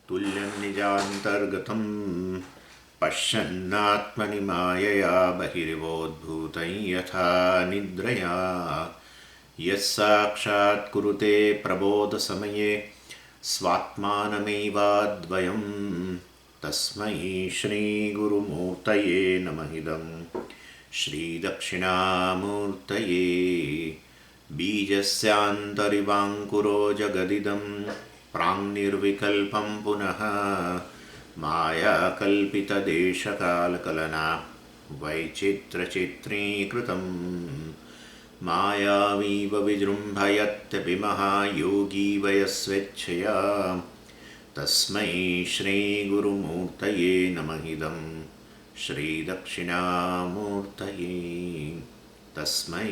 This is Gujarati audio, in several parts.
तुल्यं निजान्तर्गतं पश्यन्नात्मनि मायया बहिर्वोद्भूतं यथा निद्रया यस्साक्षात् कुरुते प्रबोधसमये स्वात्मानमेवाद्वयं तस्मै श्रीगुरुमूर्तये नमः इदं श्रीदक्षिणामूर्तये बीजस्यान्तरिवाङ्कुरो जगदिदं प्राङ्निर्विकल्पं पुनः मायाकल्पितदेशकालकलना वैचित्रचित्रीकृतं मायावीव विजृम्भयत्यपि महायोगी वयस्वेच्छया तस्मै श्रीगुरुमूर्तये नमः इदं श्रीदक्षिणामूर्तये तस्मै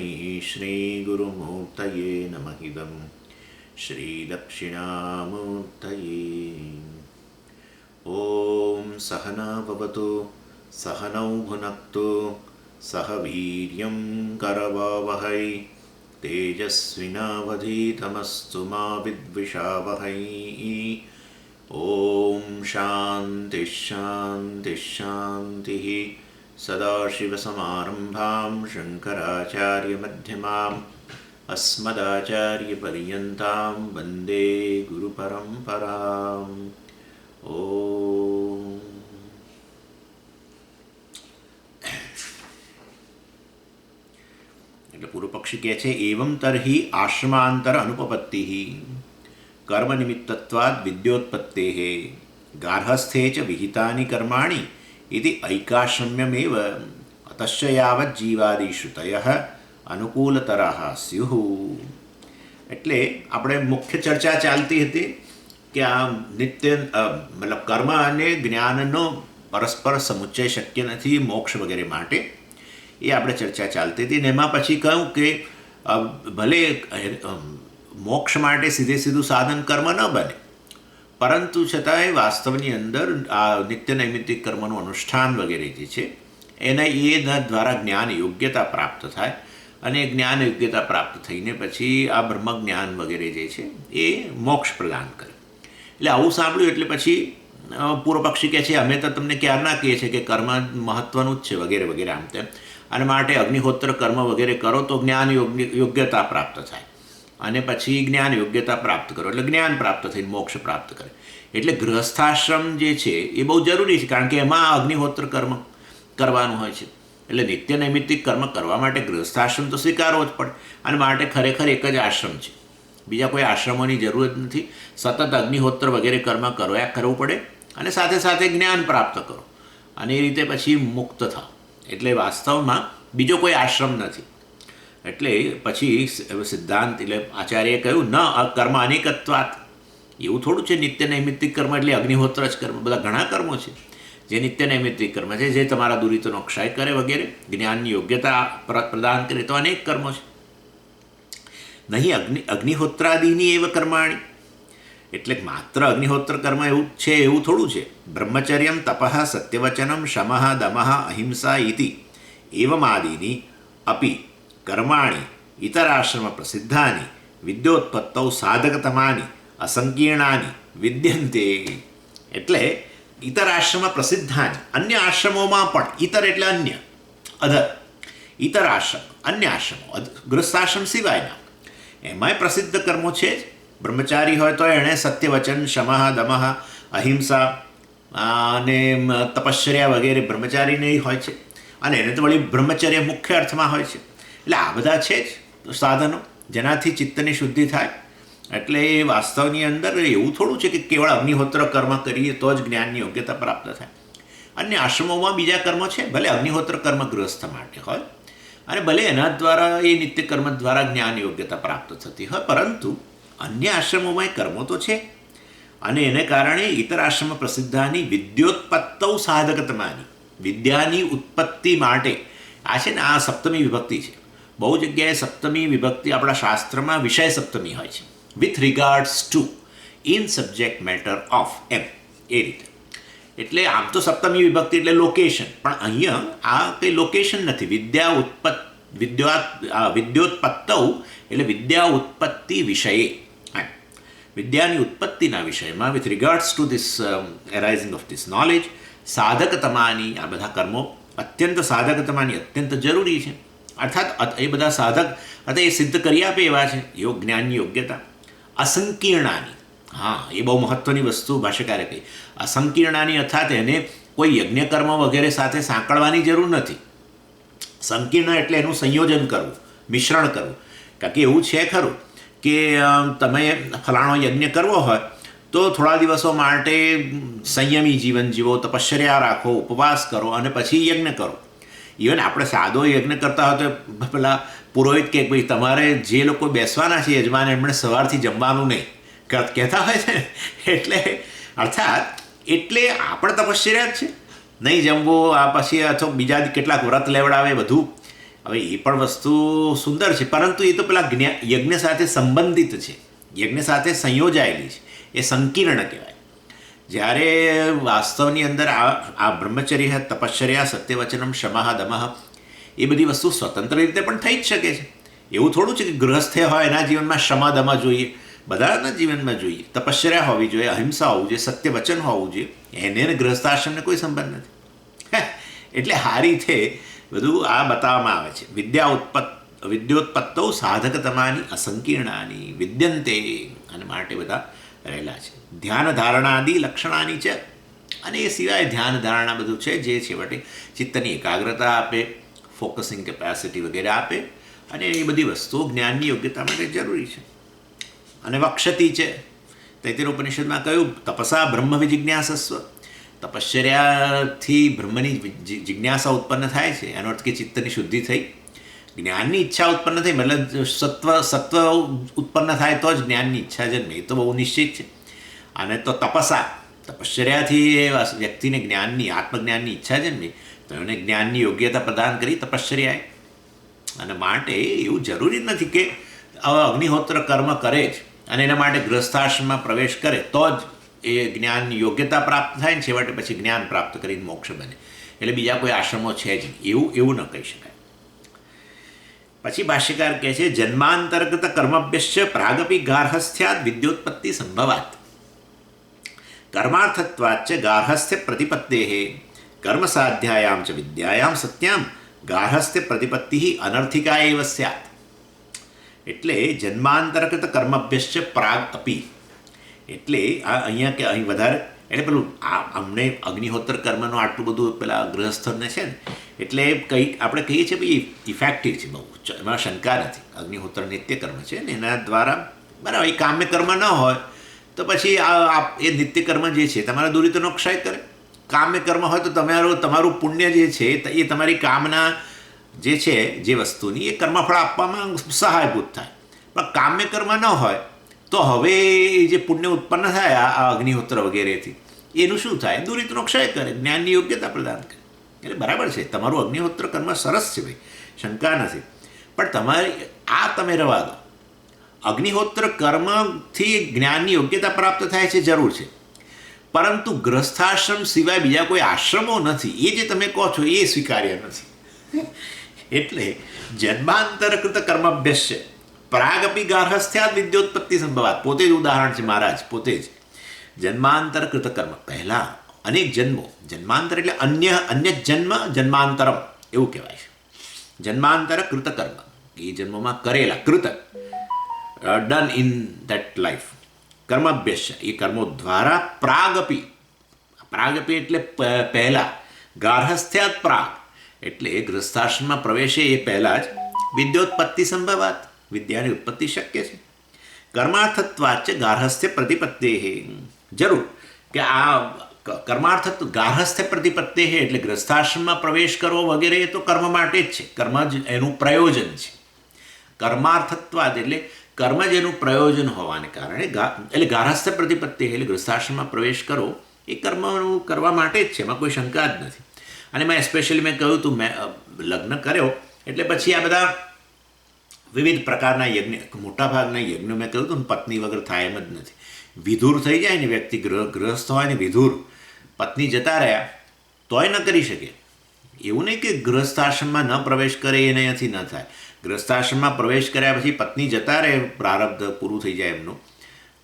श्रीगुरुमूर्तये नमः इदं श्रीदक्षिणामूर्तये। ॐ सहना भवतु सहनौ भुनक्तु सह वीर्यं करवावहै तेजस्विनावधीतमस्तु मा विद्विषावहै। ॐ शान्तिः शान्तिः शान्तिः। सदाशिवसमारम्भां शङ्कराचार्यमध्यमाम् अस्मदाचार्यपर्यन्तां वन्दे गुरुपरम्पराम्। ॐ એટલે પૂર્વ પક્ષી કહે છે એવં તર્હિ આશ્રમાંતર અનુપપત્તિઃ કર્મ નિમિત્તત્વાદ વિદ્યોત્પત્તેઃ ગાર્હસ્થે ચ વિહિતાની કર્માણિ इति ऐकाश्रम्यमेव अतश्च यावत् जीवादिषु तयः अनुकूलतराः स्युः। એટલે આપણે મુખ્ય ચર્ચા ચાલતી હતી કે આ નિત્ય મતલબ કર્મ અને જ્ઞાનનો પરસ્પર સમુચ્ચય શક્ય નથી મોક્ષ વગેરે માટે, એ આપણે ચર્ચા ચાલતી હતી. ને એમાં પછી કહ્યું કે ભલે મોક્ષ માટે સીધું સાધન કર્મ ન બને, પરંતુ છતાંય વાસ્તવની અંદર આ નિત્ય નૈમિત્તિક કર્મનું અનુષ્ઠાન વગેરે જે છે એના દ્વારા જ્ઞાન યોગ્યતા પ્રાપ્ત થાય, અને જ્ઞાન યોગ્યતા પ્રાપ્ત થઈને પછી આ બ્રહ્મજ્ઞાન વગેરે જે છે એ મોક્ષ પ્રદાન કરે. એટલે આવું સાંભળ્યું એટલે પછી પૂર્વ પક્ષી કહે છે અમે તો તમને ક્યારના કહીએ છીએ કે કર્મ મહત્ત્વનું જ છે વગેરે વગેરે આમ તેમ, અને માટે અગ્નિહોત્ર કર્મ વગેરે કરો તો જ્ઞાન યોગ્યતા પ્રાપ્ત થાય, અને પછી જ્ઞાન યોગ્યતા પ્રાપ્ત કરો એટલે જ્ઞાન પ્રાપ્ત થઈને મોક્ષ પ્રાપ્ત કરે. એટલે ગૃહસ્થાશ્રમ જે છે એ બહુ જરૂરી છે, કારણ કે એમાં અગ્નિહોત્ર કર્મ કરવાનું હોય છે. એટલે નિત્ય નૈમિત્તિક કર્મ કરવા માટે ગૃહસ્થાશ્રમ તો સ્વીકારવો જ પડે, અને માટે ખરેખર એક જ આશ્રમ છે, બીજા કોઈ આશ્રમોની જરૂર જ નથી. સતત અગ્નિહોત્ર વગેરે કર્મ કરવું પડે, અને સાથે સાથે જ્ઞાન પ્રાપ્ત કરો, અને એ રીતે પછી મુક્ત થાઓ. એટલે વાસ્તવમાં બીજો કોઈ આશ્રમ નથી. એટલે પછી સિદ્ધાંત એટલે આચાર્યએ કહ્યું ન કર્મ અનેકત્વાત, એવું થોડું છે નિત્ય નૈમિત્તિક કર્મ એટલે અગ્નિહોત્ર જ કર્મ, બધા ઘણા કર્મો છે જે નિત્ય નૈમિત્તિક કર્મ છે, જે તમારા દુરિતોનો ક્ષય કરે વગેરે, જ્ઞાનની યોગ્યતા પ્રદાન કરે, તો અનેક કર્મો છે. નહીં અગ્નિહોત્રાદિની એવ કર્માણી, એટલે માત્ર અગ્નિહોત્ર કર્મ એવું છે એવું થોડું છે. બ્રહ્મચર્યમ તપઃ સત્યવચનમ શમઃ દમઃ અહિંસા ઇતિ એવમાદિની અપી કર્માણી ઇતરાશ્રમ પ્રસિદ્ધાની વિદ્યોત્પત્તૌ સાધકતમાની અસંકીર્ણાની વિદ્યંતે. એટલે ઇતરાશ્રમ પ્રસિદ્ધાની, અન્ય આશ્રમોમાં પણ, ઇતર એટલે અન્ય, અધર, ઇતર આશ્રમ, અન્ય આશ્રમો, ગૃહસ્થાશ્રમ સિવાયના, એમાંય પ્રસિદ્ધ કર્મો છે જ. બ્રહ્મચારી હોય તો એણે સત્યવચન શમઃ દમઃ અહિંસા અને તપશ્ચર્યા વગેરે બ્રહ્મચારીને હોય છે, અને એને તો વળી બ્રહ્મચર્ય મુખ્ય અર્થમાં હોય છે. એટલે આ બધા છે જ સાધનો જેનાથી ચિત્તની શુદ્ધિ થાય. એટલે એ વાસ્તવની અંદર એવું થોડું છે કે કેવળ અગ્નિહોત્ર કર્મ કરીએ તો જ જ્ઞાનની યોગ્યતા પ્રાપ્ત થાય. અન્ય આશ્રમોમાં બીજા કર્મો છે, ભલે અગ્નિહોત્ર કર્મ ગૃહસ્થ માટે હોય, અને ભલે એના દ્વારા એ નિત્ય કર્મ દ્વારા જ્ઞાન યોગ્યતા પ્રાપ્ત થતી હોય, પરંતુ અન્ય આશ્રમોમાં કર્મો તો છે, અને એને કારણે ઇતર આશ્રમ પ્રસિદ્ધાની વિદ્યોત્પત્તૌ સાધકતમાની, વિદ્યાની ઉત્પત્તિ માટે. આ છે ને આ સપ્તમી વિભક્તિ છે. બહુ જગ્યાએ સપ્તમી વિભક્તિ આપણા શાસ્ત્રમાં વિષય સપ્તમી હોય છે, with regards to, in subject matter of, એમ એ રીતે. એટલે આમ તો સપ્તમી વિભક્તિ એટલે લોકેશન, પણ અહીંયા આ કંઈ લોકેશન નથી. વિદ્યોત્પત્તૌ એટલે વિદ્યા ઉત્પત્તિ વિષયે. વિદ્યાની ઉત્પત્તિના વિષયમાં with regards to this arising of this knowledge સાધકતમાની આ બધા કર્મો અત્યંત સાધકતમાની અત્યંત જરૂરી છે. અર્થાત એ બધા સાધક અથવા એ સિદ્ધ કરી આપે એવા છે યોગ જ્ઞાનની યોગ્યતા. અસંકીર્ણાની, હા એ બહુ મહત્ત્વની વસ્તુ ભાષ્યકારે કહી. અસંકીર્ણાની અર્થાત એને કોઈ યજ્ઞકર્મ વગેરે સાથે સાંકળવાની જરૂર નથી. સંકીર્ણ એટલે એનું સંયોજન કરવું, મિશ્રણ કરવું. કારણ કે એવું છે ખરું કે તમે ફલાણો યજ્ઞ કરવો હોય તો થોડા દિવસો માટે સંયમી જીવન જીવો, તપશ્ચર્યા રાખો, ઉપવાસ કરો અને પછી યજ્ઞ કરો. ઇવન આપણે સાદો યજ્ઞ કરતા હોય તો પેલા પુરોહિત કે ભાઈ તમારે જે લોકો બેસવાના છે યજમાન એમણે સવારથી જમવાનું નહીં કહેતા હોય છે. એટલે અર્થાત એટલે આપણે તપશ્ચર્યા જ છે, નહીં જમવું આ પછી અથવા બીજા કેટલાક વ્રત લેવડાવે બધું. હવે એ પણ વસ્તુ સુંદર છે, પરંતુ એ તો પેલા યજ્ઞ સાથે સંબંધિત છે, યજ્ઞ સાથે સંયોજાયેલી છે, એ સંકીર્ણ કહેવાય. જ્યારે વાસ્તવની અંદર આ બ્રહ્મચર્ય, તપશ્ચર્યા, સત્યવચનમ, ક્ષમઃ, દમઃ એ બધી વસ્તુ સ્વતંત્ર રીતે પણ થઈ જ શકે છે. એવું થોડું છે કે ગૃહસ્થ હોય એના જીવનમાં ક્ષમ દમ જોઈએ, બધાના જીવનમાં જોઈએ. તપશ્ચર્યા હોવી જોઈએ, અહિંસા હોવું જોઈએ, સત્યવચન હોવું જોઈએ. એને ગૃહસ્થાશ્રમને કોઈ સંબંધ નથી. એટલે આ રીતે બધું આ બતાવવામાં આવે છે. વિદ્યોત્પત્તૌ સાધકતમાની અસંકીર્ણાની વિદ્યંતે, અને માટે બધા રહેલા છે. ધ્યાન ધારણાદિ લક્ષણાની છે, અને એ સિવાય ધ્યાન ધારણા બધું છે જે છેવટે ચિત્તની એકાગ્રતા આપે, ફોકસિંગ કેપેસિટી વગેરે આપે, અને એ બધી વસ્તુઓ જ્ઞાનની યોગ્યતા માટે જરૂરી છે. અને વક્ષતી છે, તૈત્તિરીય ઉપનિષદમાં કહ્યું તપસા બ્રહ્મ વિજિજ્ઞાસસ્વ. તપશ્ચર્યાથી બ્રહ્મની જિજ્ઞાસા ઉત્પન્ન થાય છે. એનો અર્થ કે ચિત્તની શુદ્ધિ થઈ, જ્ઞાનની ઈચ્છા ઉત્પન્ન થઈ, મતલબ સત્વ ઉત્પન્ન થાય તો જ જ્ઞાનની ઈચ્છા જન્મે, એ તો બહુ નિશ્ચિત છે. અને તો તપશ્ચર્યાથી એ વ્યક્તિને જ્ઞાનની, આત્મજ્ઞાનની ઈચ્છા જન્મી તો એને જ્ઞાનની યોગ્યતા પ્રદાન કરી તપશ્ચર્યાએ. અને માટે એવું જરૂરી નથી કે અગ્નિહોત્ર કર્મ કરે જ અને એના માટે ગૃહસ્થાશ્રમમાં પ્રવેશ કરે તો જ એ જ્ઞાનની યોગ્યતા પ્રાપ્ત થાય ને છેવટે પછી જ્ઞાન પ્રાપ્ત કરીને મોક્ષ બને. એટલે બીજા કોઈ આશ્રમો છે જ નહીં, એવું ન કહી શકાય. પછી ભાષ્યકાર કહે છે જન્માંતર્ગત કર્મભ્યશ્ચ પ્રાગપી ગાર્હસ્થ્યાદ વિદ્યોત્પત્તિ સંભવાત કર્માર્થત્વાચ્ચ ગાર્હસ્થ્ય પ્રતિપત્તેઃ કર્મસાધ્યાયામ ચ વિદ્યાયામ સત્યામ ગાર્હસ્થ્ય પ્રતિપત્તિ અનર્થિકા એવ સ્યાત. એટલે જન્માંતર્ગત કર્મભ્યશ્ચ પ્રાગ અપી, એટલે આ અહીંયા કે અહીં વધારે એટલે પેલું અમને અગ્નિહોત્ર કર્મનું આટલું બધું પેલા ગૃહસ્થને છે ને એટલે આપણે કહીએ છીએ ભાઈ ઇફેક્ટિવ છે બહુ, એમાં શંકા નથી. અગ્નિહોત્ર નિત્ય કર્મ છે ને એના દ્વારા બરાબર. એ કામ્ય કર્મ ન હોય તો પછી એ નિત્ય કર્મ જે છે તમારા દુરિતનો ક્ષય કરે. કામ્ય કર્મ હોય તો તમારું પુણ્ય જે છે એ તમારી કામના જે છે જે વસ્તુની એ કર્મફળ આપવામાં સહાયભૂત થાય. પણ કામ્ય કર્મ ન હોય તો હવે જે પુણ્ય ઉત્પન્ન થાય આ અગ્નિહોત્ર વગેરેથી એનું શું થાય? દુરિતનો ક્ષય કરે, જ્ઞાનની યોગ્યતા પ્રદાન કરે. એટલે બરાબર છે, તમારું અગ્નિહોત્ર કર્મ સરસ છે ભાઈ, શંકા નથી. પણ તમારે તમે રવા દો. અગ્નિહોત્ર કર્મથી જ્ઞાનની યોગ્યતા પ્રાપ્ત થાય છે, જરૂર છે. પરંતુ ગ્રસ્થાશ્રમ સિવાય બીજા કોઈ આશ્રમો નથી, એ જે તમે કહો છો એ સ્વીકાર્ય નથી. એટલે જન્માંતરકૃત કર્મભ્યશ્ચ પ્રાગપી ગાર્હસ્થ્યાદ વિદ્યોત્પત્તિ સંભવાત. પોતે જ ઉદાહરણ છે મહારાજ, પોતે જ જન્માંતર કૃત કર્મ, પહેલાં અનેક જન્મો, જન્માંતર એટલે અન્ય જન્મ, જન્માંતરમ એવું કહેવાય છે. જન્માંતર કૃત કર્મ, એ જન્મમાં કરેલા, કૃત ડન ઇન ધેટ લાઈફ. કર્મભ્યશ્ચ એ કર્મો દ્વારા પ્રાગપી, પ્રાગપી એટલે પહેલાં, ગાર્હસ્થ્યાદ પ્રાગ એટલે ગૃહસ્થાશ્રમમાં પ્રવેશે એ પહેલાં જ વિદ્યોત્પત્તિ સંભવાત, વિદ્યાની ઉત્પત્તિ શક્ય છે. કર્માર્થત્વાચ્ચ ગાર્હસ્થ્ય પ્રતિપત્તેઃ, જરૂર કે આ કર્માર્થત્વ ગાર્હસ્થ્ય પ્રતિપત્તેઃ એટલે ગૃહસ્થાશ્રમમાં પ્રવેશ કરવો વગેરે એ તો કર્મ માટે જ છે, કર્મ જ એનું પ્રયોજન છે. કર્માર્થત્વાદ એટલે કર્મ જ એનું પ્રયોજન હોવાને કારણે એટલે ગાર્હસ્થ્ય પ્રતિપત્તેઃ એટલે ગૃહસ્થાશ્રમમાં પ્રવેશ કરો એ કર્મનું કરવા માટે જ છે, એમાં કોઈ શંકા જ નથી. અને મેં સ્પેશિયલી મેં કહ્યું તું મેં લગ્ન કર્યો એટલે પછી આ બધા વિવિધ પ્રકારના યજ્ઞ, મોટાભાગના યજ્ઞો મેં કહ્યું હતું પત્ની વગર થાય એમ જ નથી. વિધુર થઈ જાય ને વ્યક્તિ, ગૃહસ્થ હોય ને વિધુર, પત્ની જતા રહ્યા તોય ન કરી શકે. એવું નહીં કે ગૃહસ્થાશ્રમમાં ન પ્રવેશ કરે એ અહીંયાથી ન થાય. ગૃહસ્થાશ્રમમાં પ્રવેશ કર્યા પછી પત્ની જતા રહે, પ્રારબ્ધ પૂરું થઈ જાય એમનું,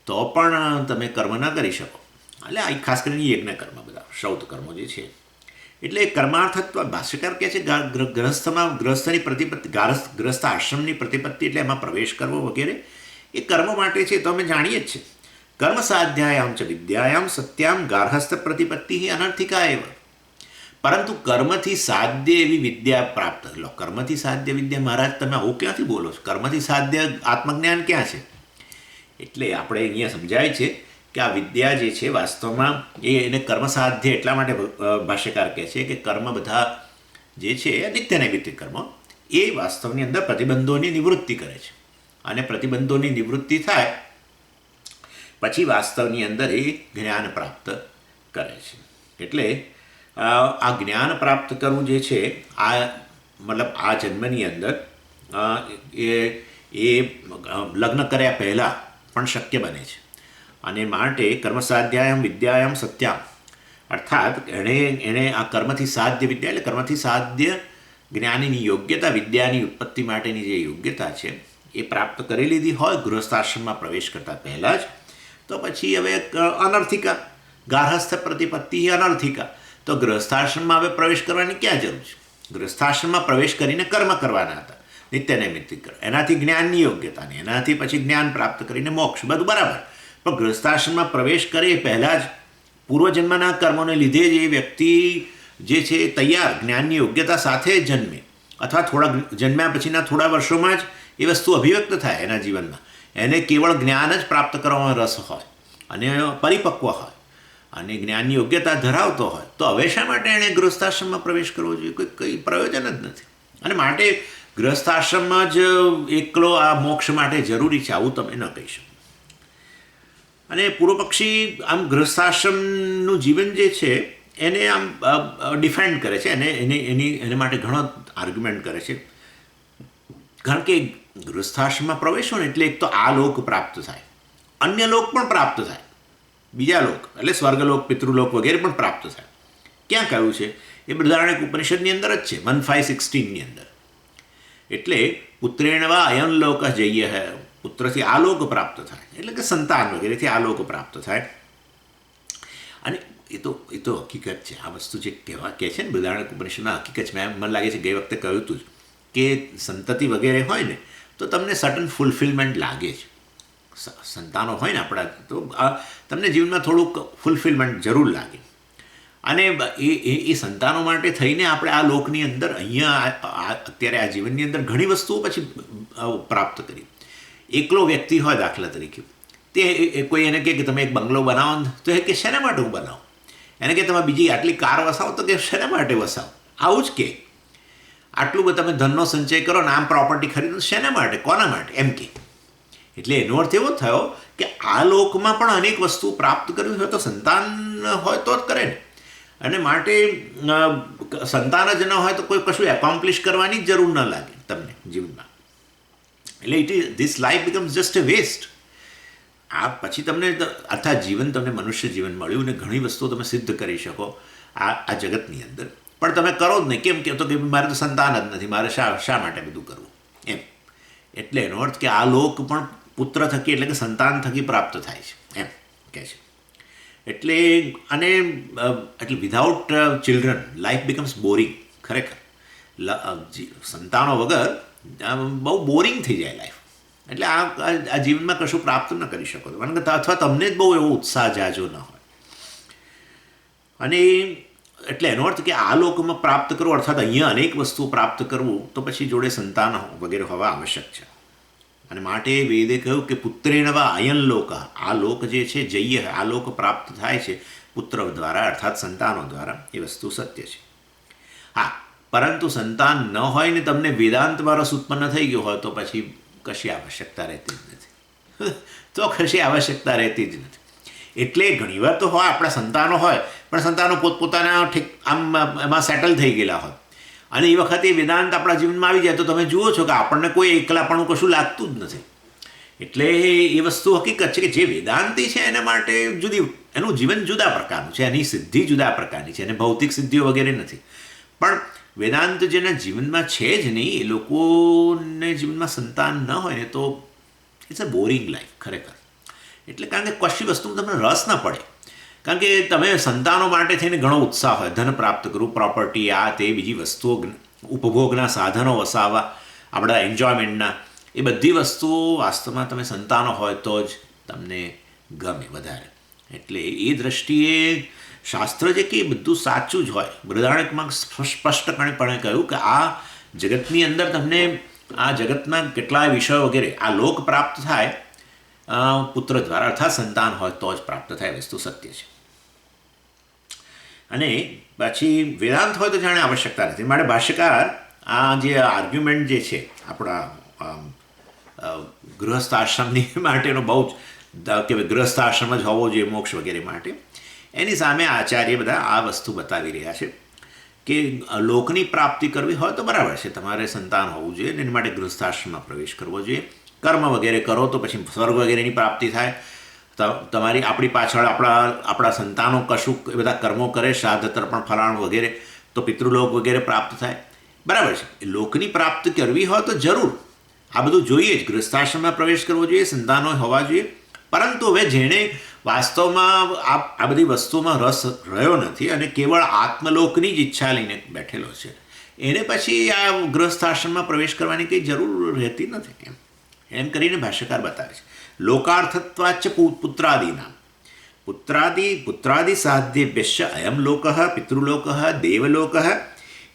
તો પણ તમે કર્મ ન કરી શકો. એટલે આ ખાસ કરીને યજ્ઞ કર્મ, બધા શ્રૌત કર્મો જે છે. એટલે કર્માર્થત્વ ભાષ્યકાર કહે છે ગ્રહસ્થની પ્રતિપત્તિ, ગ્રહસ્થ આશ્રમની પ્રતિપત્તિ એટલે એમાં પ્રવેશ કરવો વગેરે એ કર્મ માટે છે. તો અમે જાણીએ જ છે. કર્મ સાધ્યાયામ ચ વિદ્યાયામ સત્યામ ગાર્હસ્થ પ્રતિપત્તિ અનર્થિકા એવ. પરંતુ કર્મથી સાધ્ય એવી વિદ્યા પ્રાપ્ત. લો, કર્મથી સાધ્ય વિદ્યા, મહારાજ તમે આવું ક્યાંથી બોલો છો? કર્મથી સાધ્ય આત્મજ્ઞાન ક્યાં છે? એટલે આપણે અહીંયા સમજાય છે કે આ વિદ્યા જે છે વાસ્તવમાં એને કર્મ સાધ્ય એટલા માટે ભાષ્યકાર કહે છે કે કર્મ બધા જે છે નિત્ય નૈમિત્તિક કર્મ એ વાસ્તવની અંદર પ્રતિબંધોની નિવૃત્તિ કરે છે. અને પ્રતિબંધોની નિવૃત્તિ થાય પછી વાસ્તવની અંદર એ જ્ઞાન પ્રાપ્ત કરે છે. એટલે આ જ્ઞાન પ્રાપ્ત કરવું જે છે આ મતલબ આ જન્મની અંદર એ લગ્ન કર્યા પહેલાં પણ શક્ય બને છે. અને માટે કર્મસાધ્યાયમ વિદ્યાયામ સત્યામ, અર્થાત એણે આ કર્મથી સાધ્ય વિદ્યા એટલે કર્મથી સાધ્ય જ્ઞાનની યોગ્યતા, વિદ્યાની ઉત્પત્તિ માટેની જે યોગ્યતા છે એ પ્રાપ્ત કરી લીધી હોય ગૃહસ્થાશ્રમમાં પ્રવેશ કરતાં પહેલાં જ, તો પછી હવે અનર્થિકા, ગાર્હસ્થ પ્રતિપત્તિ અનર્થિકા. તો ગૃહસ્થાશ્રમમાં હવે પ્રવેશ કરવાની ક્યાં જરૂર છે? ગૃહસ્થાશ્રમમાં પ્રવેશ કરીને કર્મ કરવાના હતા, નિત્ય નૈમિત્તિક કર્મ, એનાથી જ્ઞાનની યોગ્યતા ને એનાથી પછી જ્ઞાન પ્રાપ્ત કરીને મોક્ષ, બધું બરાબર. પણ ગૃહસ્થાશ્રમમાં પ્રવેશ કરે એ પહેલાં જ પૂર્વજન્મના કર્મોને લીધે જ એ વ્યક્તિ જે છે તૈયાર જ્ઞાનની યોગ્યતા સાથે જન્મે, અથવા જન્મ્યા પછીના થોડા વર્ષોમાં જ એ વસ્તુ અભિવ્યક્ત થાય એના જીવનમાં. એને કેવળ જ્ઞાન જ પ્રાપ્ત કરવામાં રસ હોય અને પરિપક્વ હોય અને જ્ઞાનની યોગ્યતા ધરાવતો હોય, તો હવે શા માટે એણે ગૃહસ્થાશ્રમમાં પ્રવેશ કરવો જોઈએ? કંઈ પ્રયોજન જ નથી. અને માટે ગૃહસ્થાશ્રમમાં જ એકલો આ મોક્ષ માટે જરૂરી છે આવું તમે ન કહી શકો. અને પૂર્વપક્ષી આમ ગૃહસ્થાશ્રમનું જીવન જે છે એને આમ ડિફેન્ડ કરે છે અને એને માટે ઘણો આર્ગ્યુમેન્ટ કરે છે. કારણ કે ગૃહસ્થાશ્રમમાં પ્રવેશો ને એટલે એક તો આ લોક પ્રાપ્ત થાય, અન્ય લોક પણ પ્રાપ્ત થાય, બીજા લોક એટલે સ્વર્ગલોક, પિતૃલોક વગેરે પણ પ્રાપ્ત થાય. ક્યાં કહ્યું છે? એ બૃહદારણ્યક ઉપનિષદની અંદર જ છે, 1516ની અંદર. એટલે પુત્રેણ વા અયન લોક જઈએ હે, પુત્રથી આ લોક પ્રાપ્ત થાય એટલે કે સંતાન વગેરેથી આ લોક પ્રાપ્ત થાય. અને એ તો હકીકત છે. આ વસ્તુ જે કહે છે ને બૃહદારણ્યક ઉપનિષદમાં હકીકત છે. મને લાગે છે ગઈ વખતે કહ્યું હતું કે સંતતિ વગેરે હોય ને તો તમને સટન ફૂલફિલમેન્ટ લાગે છે. સંતાનો હોય ને આપણા, તો તમને જીવનમાં થોડુંક ફૂલફિલમેન્ટ જરૂર લાગે. અને એ સંતાનો માટે થઈને આપણે આ લોકની અંદર અહીંયા અત્યારે આ જીવનની અંદર ઘણી વસ્તુઓ પછી પ્રાપ્ત કરી. એકલો વ્યક્તિ હોય દાખલા તરીકે, તે કોઈ એને કહે કે તમે એક બંગલો બનાવો ને તો એ કે શેના માટે હું બનાવું? એને કે તમે બીજી આટલી કાર વસાવો તો કે શેના માટે વસાવો? આવું જ કે આટલું બધું તમે ધનનો સંચય કરો ને આમ પ્રોપર્ટી ખરીદો શેના માટે, કોના માટે, એમ કે. એટલે એનો અર્થ એવો થયો કે આ લોકમાં પણ અનેક વસ્તુ પ્રાપ્ત કરવી હોય તો સંતાન હોય તો જ કરે ને. અને માટે સંતાન જ ન હોય તો કોઈ કશું એકોમ્પ્લિશ કરવાની જ જરૂર ન લાગે તમને જીવનમાં. એટલે this life becomes just a waste. આ પછી તમને અર્થાત જીવન, તમને મનુષ્ય જીવન મળ્યું ને ઘણી વસ્તુઓ તમે સિદ્ધ કરી શકો આ જગતની અંદર, પણ તમે કરો જ નહીં. કેમ કહેતો કે મારે તો સંતાન જ નથી, મારે શા માટે બધું કરવું એમ. એટલે એનો અર્થ કે આ લોક પણ પુત્ર થકી એટલે કે સંતાન થકી પ્રાપ્ત થાય છે એમ કહે છે. એટલે એટલે without children life becomes boring. ખરેખર સંતાનો વગર બહુ બોરિંગ થઈ જાય લાઈફ. એટલે આ જીવનમાં કશું પ્રાપ્ત ન કરી શકો અથવા તમને જ બહુ એવો ઉત્સાહ જાજો ન હોય. અને એટલે એનો અર્થ કે આ લોકમાં પ્રાપ્ત કરવું અર્થાત અહીંયા અનેક વસ્તુઓ પ્રાપ્ત કરવું તો પછી જોડે સંતાન વગેરે હોવા આવશ્યક છે. અને માટે વેદે કહ્યું કે પુત્રેણ વા અયન લોક, આ લોક જે છે જઈએ, આ લોક પ્રાપ્ત થાય છે પુત્ર દ્વારા અર્થાત સંતાનો દ્વારા, એ વસ્તુ સત્ય છે. હા, પરંતુ સંતાન ન હોય ને તમને વેદાંતમાં રસ ઉત્પન્ન થઈ ગયો હોય તો પછી કશી આવશ્યકતા રહેતી જ નથી. તો કશી આવશ્યકતા રહેતી જ નથી. એટલે ઘણીવાર તો હોય આપણા સંતાનો હોય પણ સંતાનો પોતપોતાના આમ એમાં સેટલ થઈ ગયેલા હોય અને એ વખતે વેદાંત આપણા જીવનમાં આવી જાય તો તમે જુઓ છો કે આપણને કોઈ એકલાપણું કશું લાગતું જ નથી. એટલે એ વસ્તુ હકીકત છે કે જે વેદાંતી છે એના માટે એનું જીવન જુદા પ્રકારનું છે, એની સિદ્ધિ જુદા પ્રકારની છે, એને ભૌતિક સિદ્ધિઓ વગેરે નથી. પણ વેદાંત જેના જીવનમાં છે જ નહીં, એ લોકોને જીવનમાં સંતાન ન હોય ને તો ઇટ્સ અ બોરિંગ લાઈફ ખરેખર. એટલે કારણ કે કશી વસ્તુમાં તમને રસ ન પડે, કારણ કે તમે સંતાનો માટે થઈને ઘણો ઉત્સાહ હોય, ધન પ્રાપ્ત કરવું, પ્રોપર્ટી, આ તે બીજી વસ્તુઓ, ઉપભોગના સાધનો વસાવવા, આપણા એન્જોયમેન્ટના, એ બધી વસ્તુઓ વાસ્તવમાં તમે સંતાનો હોય તો જ તમને ગમે વધારે. એટલે એ દૃષ્ટિએ શાસ્ત્ર જે કે એ બધું સાચું જ હોય. બૃહદારણ્યકમાં સ્પષ્ટપણે કહ્યું કે આ જગતની અંદર તમને આ જગતના કેટલાય વિષયો વગેરે આ લોક પ્રાપ્ત થાય પુત્ર દ્વારા, અર્થાત સંતાન હોય તો જ પ્રાપ્ત થાય, વસ્તુ સત્ય છે. અને પછી વેદાંત હોય તો જાણે આવશ્યકતા નથી. માટે ભાષ્યકાર આ જે આર્ગ્યુમેન્ટ જે છે આપણા ગૃહસ્થ આશ્રમની માટેનો બહુ જ કે ગૃહસ્થ આશ્રમ જ હોવો જોઈએ મોક્ષ વગેરે માટે, એની સામે આચાર્ય બધા આ વસ્તુ બતાવી રહ્યા છે કે લોકની પ્રાપ્તિ કરવી હોય તો બરાબર છે, તમારે સંતાન હોવું જોઈએ, એની માટે ગૃહસ્થાશ્રમમાં પ્રવેશ કરવો જોઈએ. કર્મ વગેરે કરો તો પછી સ્વર્ગ વગેરેની પ્રાપ્તિ થાય. તમારી આપણી પાછળ આપણા સંતાનો કશું એ બધા કર્મો કરે, શ્રાદ્ધ તર્પણ ફલાણ વગેરે, તો પિતૃલોક વગેરે પ્રાપ્ત થાય, બરાબર છે. લોકની પ્રાપ્તિ કરવી હોય તો જરૂર આ બધું જોઈએ જ, ગૃહસ્થાશ્રમમાં પ્રવેશ કરવો જોઈએ, સંતાનો હોવા જોઈએ. પરંતુ હવે જેણે વાસ્તવમાં આ બધી વસ્તુમાં રસ રહ્યો નથી અને કેવળ આત્મલોકની જ ઈચ્છા લઈને બેઠેલો છે, એને પછી આ ગૃહસ્થાશ્રમમાં પ્રવેશ કરવાની કંઈ જરૂર રહેતી નથી. એમ કરીને ભાષ્યકાર બતાવે છે. લોકાર્થત્વાચ પુત્રાદીના પુત્રાદિ સાધ્યેભ્યશ્ચ અયમ લોક પિતૃલોક દેવલોક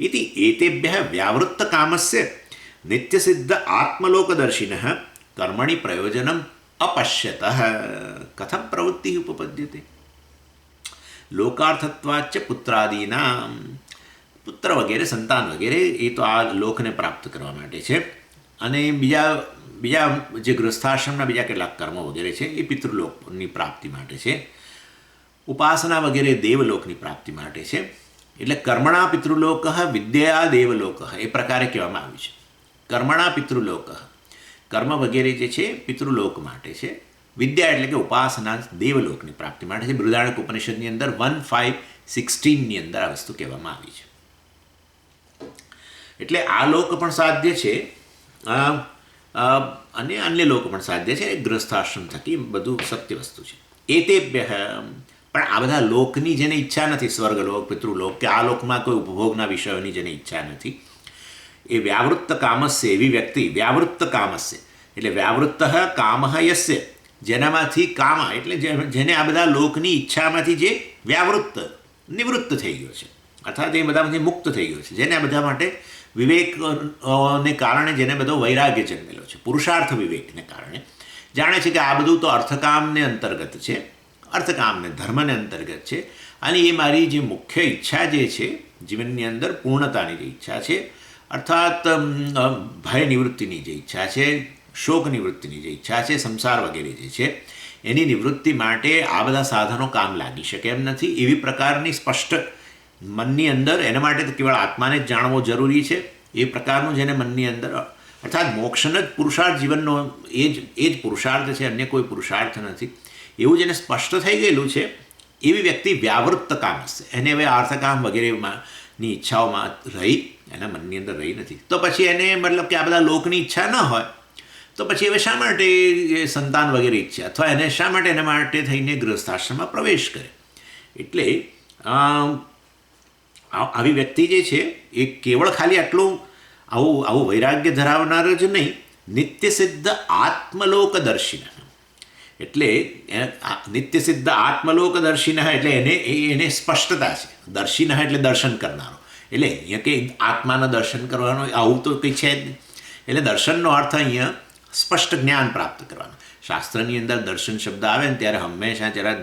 ઇતિ એતેભ્યઃ વ્યાવૃત્ત કામસ્ય નિત્યસિદ્ધ આત્મલોકદર્શિનઃ કર્મણિ પ્રયોજનમ અપશ્યતઃ કથમ પ્રવૃત્તિ ઉપપદ્યતે. લોકાર્થત્વાચ પુત્રાદિના, પુત્ર વગેરે સંતાન વગેરે એ તો આ લોકને પ્રાપ્ત કરવા માટે છે, અને બીજા જે ગૃહસ્થાશ્રમના બીજા કેટલાક કર્મો વગેરે છે એ પિતૃલોકની પ્રાપ્તિ માટે છે. ઉપાસના વગેરે દેવલોકની પ્રાપ્તિ માટે છે. એટલે કર્મણા પિતૃલોક વિદ્યા દેવલોક એ પ્રકારે કહેવામાં આવ્યું છે. કર્મણા પિતૃલોક, કર્મ વગેરે જે છે પિતૃલોક માટે છે. વિદ્યા એટલે કે ઉપાસના દેવલોકની પ્રાપ્તિ માટે છે. બૃહદારણ્યક ઉપનિષદની અંદર 1.5.16 અંદર આ વસ્તુ કહેવામાં આવી છે. એટલે આ લોક પણ સાધ્ય છે અને અન્ય લોક પણ સાધ્ય છે. ગૃહસ્થાશ્રમ થકી બધું સત્ય વસ્તુ છે. એતેભ્ય પણ આ બધા લોકની જેને ઈચ્છા નથી, સ્વર્ગલોક, પિતૃલોક કે આ લોકમાં કોઈ ઉપભોગના વિષયોની જેને ઈચ્છા નથી, એ વ્યાવૃત્ત કામસ્ય, એવી વ્યક્તિ વ્યાવૃત્ત કામસ્ય એટલે વ્યાવૃત્ત કામ યસ્ય, જેનામાંથી કામ એટલે જેને આ બધા લોકની ઈચ્છામાંથી જે વ્યાવૃત્ત નિવૃત્ત થઈ ગયો છે, અર્થાત એ બધામાંથી મુક્ત થઈ ગયો છે, જેને આ બધા માટે વિવેકને કારણે જેને બધો વૈરાગ્ય જન્મેલો છે, પુરુષાર્થ વિવેકને કારણે જાણે છે કે આ બધું તો અર્થકામને અંતર્ગત છે, અર્થકામને ધર્મને અંતર્ગત છે, અને એ મારી જે મુખ્ય ઈચ્છા જે છે જીવનની અંદર પૂર્ણતાની જે ઈચ્છા છે, અર્થાત ભય નિવૃત્તિની જે ઈચ્છા છે, શોક નિવૃત્તિની જે ઈચ્છા છે, સંસાર વગેરે જે છે એની નિવૃત્તિ માટે આ બધા સાધનો કામ લાગી શકે એમ નથી. એવી પ્રકારની સ્પષ્ટ મનની અંદર, એના માટે તો કેવળ આત્માને જ જાણવો જરૂરી છે. એ પ્રકારનું જેને મનની અંદર, અર્થાત મોક્ષનો જ પુરુષાર્થ જીવનનો એ જ પુરુષાર્થ છે, અન્ય કોઈ પુરુષાર્થ નથી, એવું જેને સ્પષ્ટ થઈ ગયેલું છે, એવી વ્યક્તિ વ્યાવૃત્ત કામ હશે. એને હવે અર્થકામ વગેરેની ઈચ્છાઓમાં રહી, એના મનની અંદર રહી નથી, તો પછી એને મતલબ કે આ બધા લોકની ઈચ્છા ન હોય તો પછી હવે શા માટે સંતાન વગેરે ઈચ્છે, અથવા એને શા માટે એના માટે થઈને ગૃહસ્થાશ્રમમાં પ્રવેશ કરે. એટલે આવી વ્યક્તિ જે છે એ કેવળ ખાલી આટલું આવું વૈરાગ્ય ધરાવનાર જ નહીં, નિત્યસિદ્ધ આત્મલોકદર્શિન, એટલે નિત્યસિદ્ધ આત્મલોકદર્શિન એટલે એને સ્પષ્ટતા છે. દર્શિન એટલે દર્શન કરનારો, એટલે અહીંયા કે આત્માના દર્શન કરવાનો આવું તો કંઈ છે જ નહીં. એટલે દર્શનનો અર્થ અહીંયા સ્પષ્ટ જ્ઞાન પ્રાપ્ત કરવાનું. શાસ્ત્રની અંદર દર્શન શબ્દ આવે ને ત્યારે હંમેશા જરા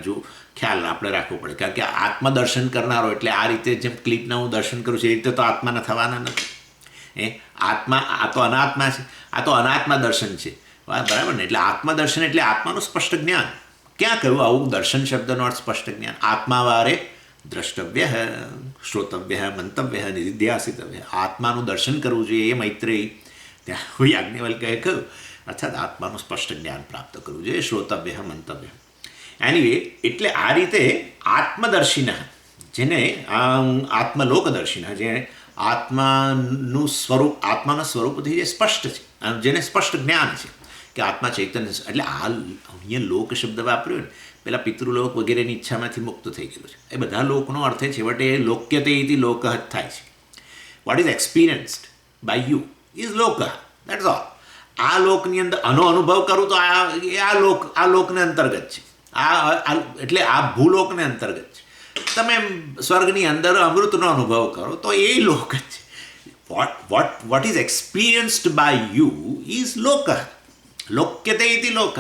ખ્યાલ આપણે રાખવો પડે, કારણ કે આત્મદર્શન કરનારો એટલે આ રીતે જેમ ક્લિપના હું દર્શન કરું છું એ રીતે તો આત્માના થવાના નથી. આત્મા આ તો અનાત્મા છે, આ તો અનાત્મા દર્શન છે, બરાબર ને. એટલે આત્મદર્શન એટલે આત્માનું સ્પષ્ટ જ્ઞાન. ક્યાં કહ્યું આવું દર્શન શબ્દનો અર્થ સ્પષ્ટ જ્ઞાન? આત્માવારે દ્રષ્ટવ્ય, શ્રોતવ્ય, મંતવ્ય, નિધિધ્યાસિતવ્ય. આત્માનું દર્શન કરવું જોઈએ એ મૈત્રેયી ત્યાં યાજ્ઞવલ્ક્યએ કહ્યું, અર્થાત આત્માનું સ્પષ્ટ જ્ઞાન પ્રાપ્ત કરવું જોઈએ, શ્રોતવ્ય, મંતવ્ય. એનીવે એટલે આ રીતે આત્મદર્શિન, જેને આત્મલોકદર્શિન, જેને આત્માનું સ્વરૂપ, આત્માના સ્વરૂપથી જે સ્પષ્ટ છે, જેને સ્પષ્ટ જ્ઞાન છે, કે આત્મા ચૈતન્ય એટલે આ અહીંયા લોક શબ્દ વાપર્યો ને, પેલા પિતૃલોક વગેરેની ઈચ્છામાંથી મુક્ત થઈ ગયેલું છે. એ બધા લોકનો અર્થ છેવટે લોક્યતે ઇતિ લોકઃ જ થાય છે. What is experienced by you is લોકઃ, દેટ્સ ઓલ. આ લોકની અંદર આનો અનુભવ કરું તો આ લોકને અંતર્ગત છે. એટલે આ ભૂલોકને અંતર્ગત છે. તમે સ્વર્ગની અંદર અમૃતનો અનુભવ કરો તો એ લોક જ છે. What is experienced by you is લોકઃ, લોક્યતે ઇતિ લોકઃ.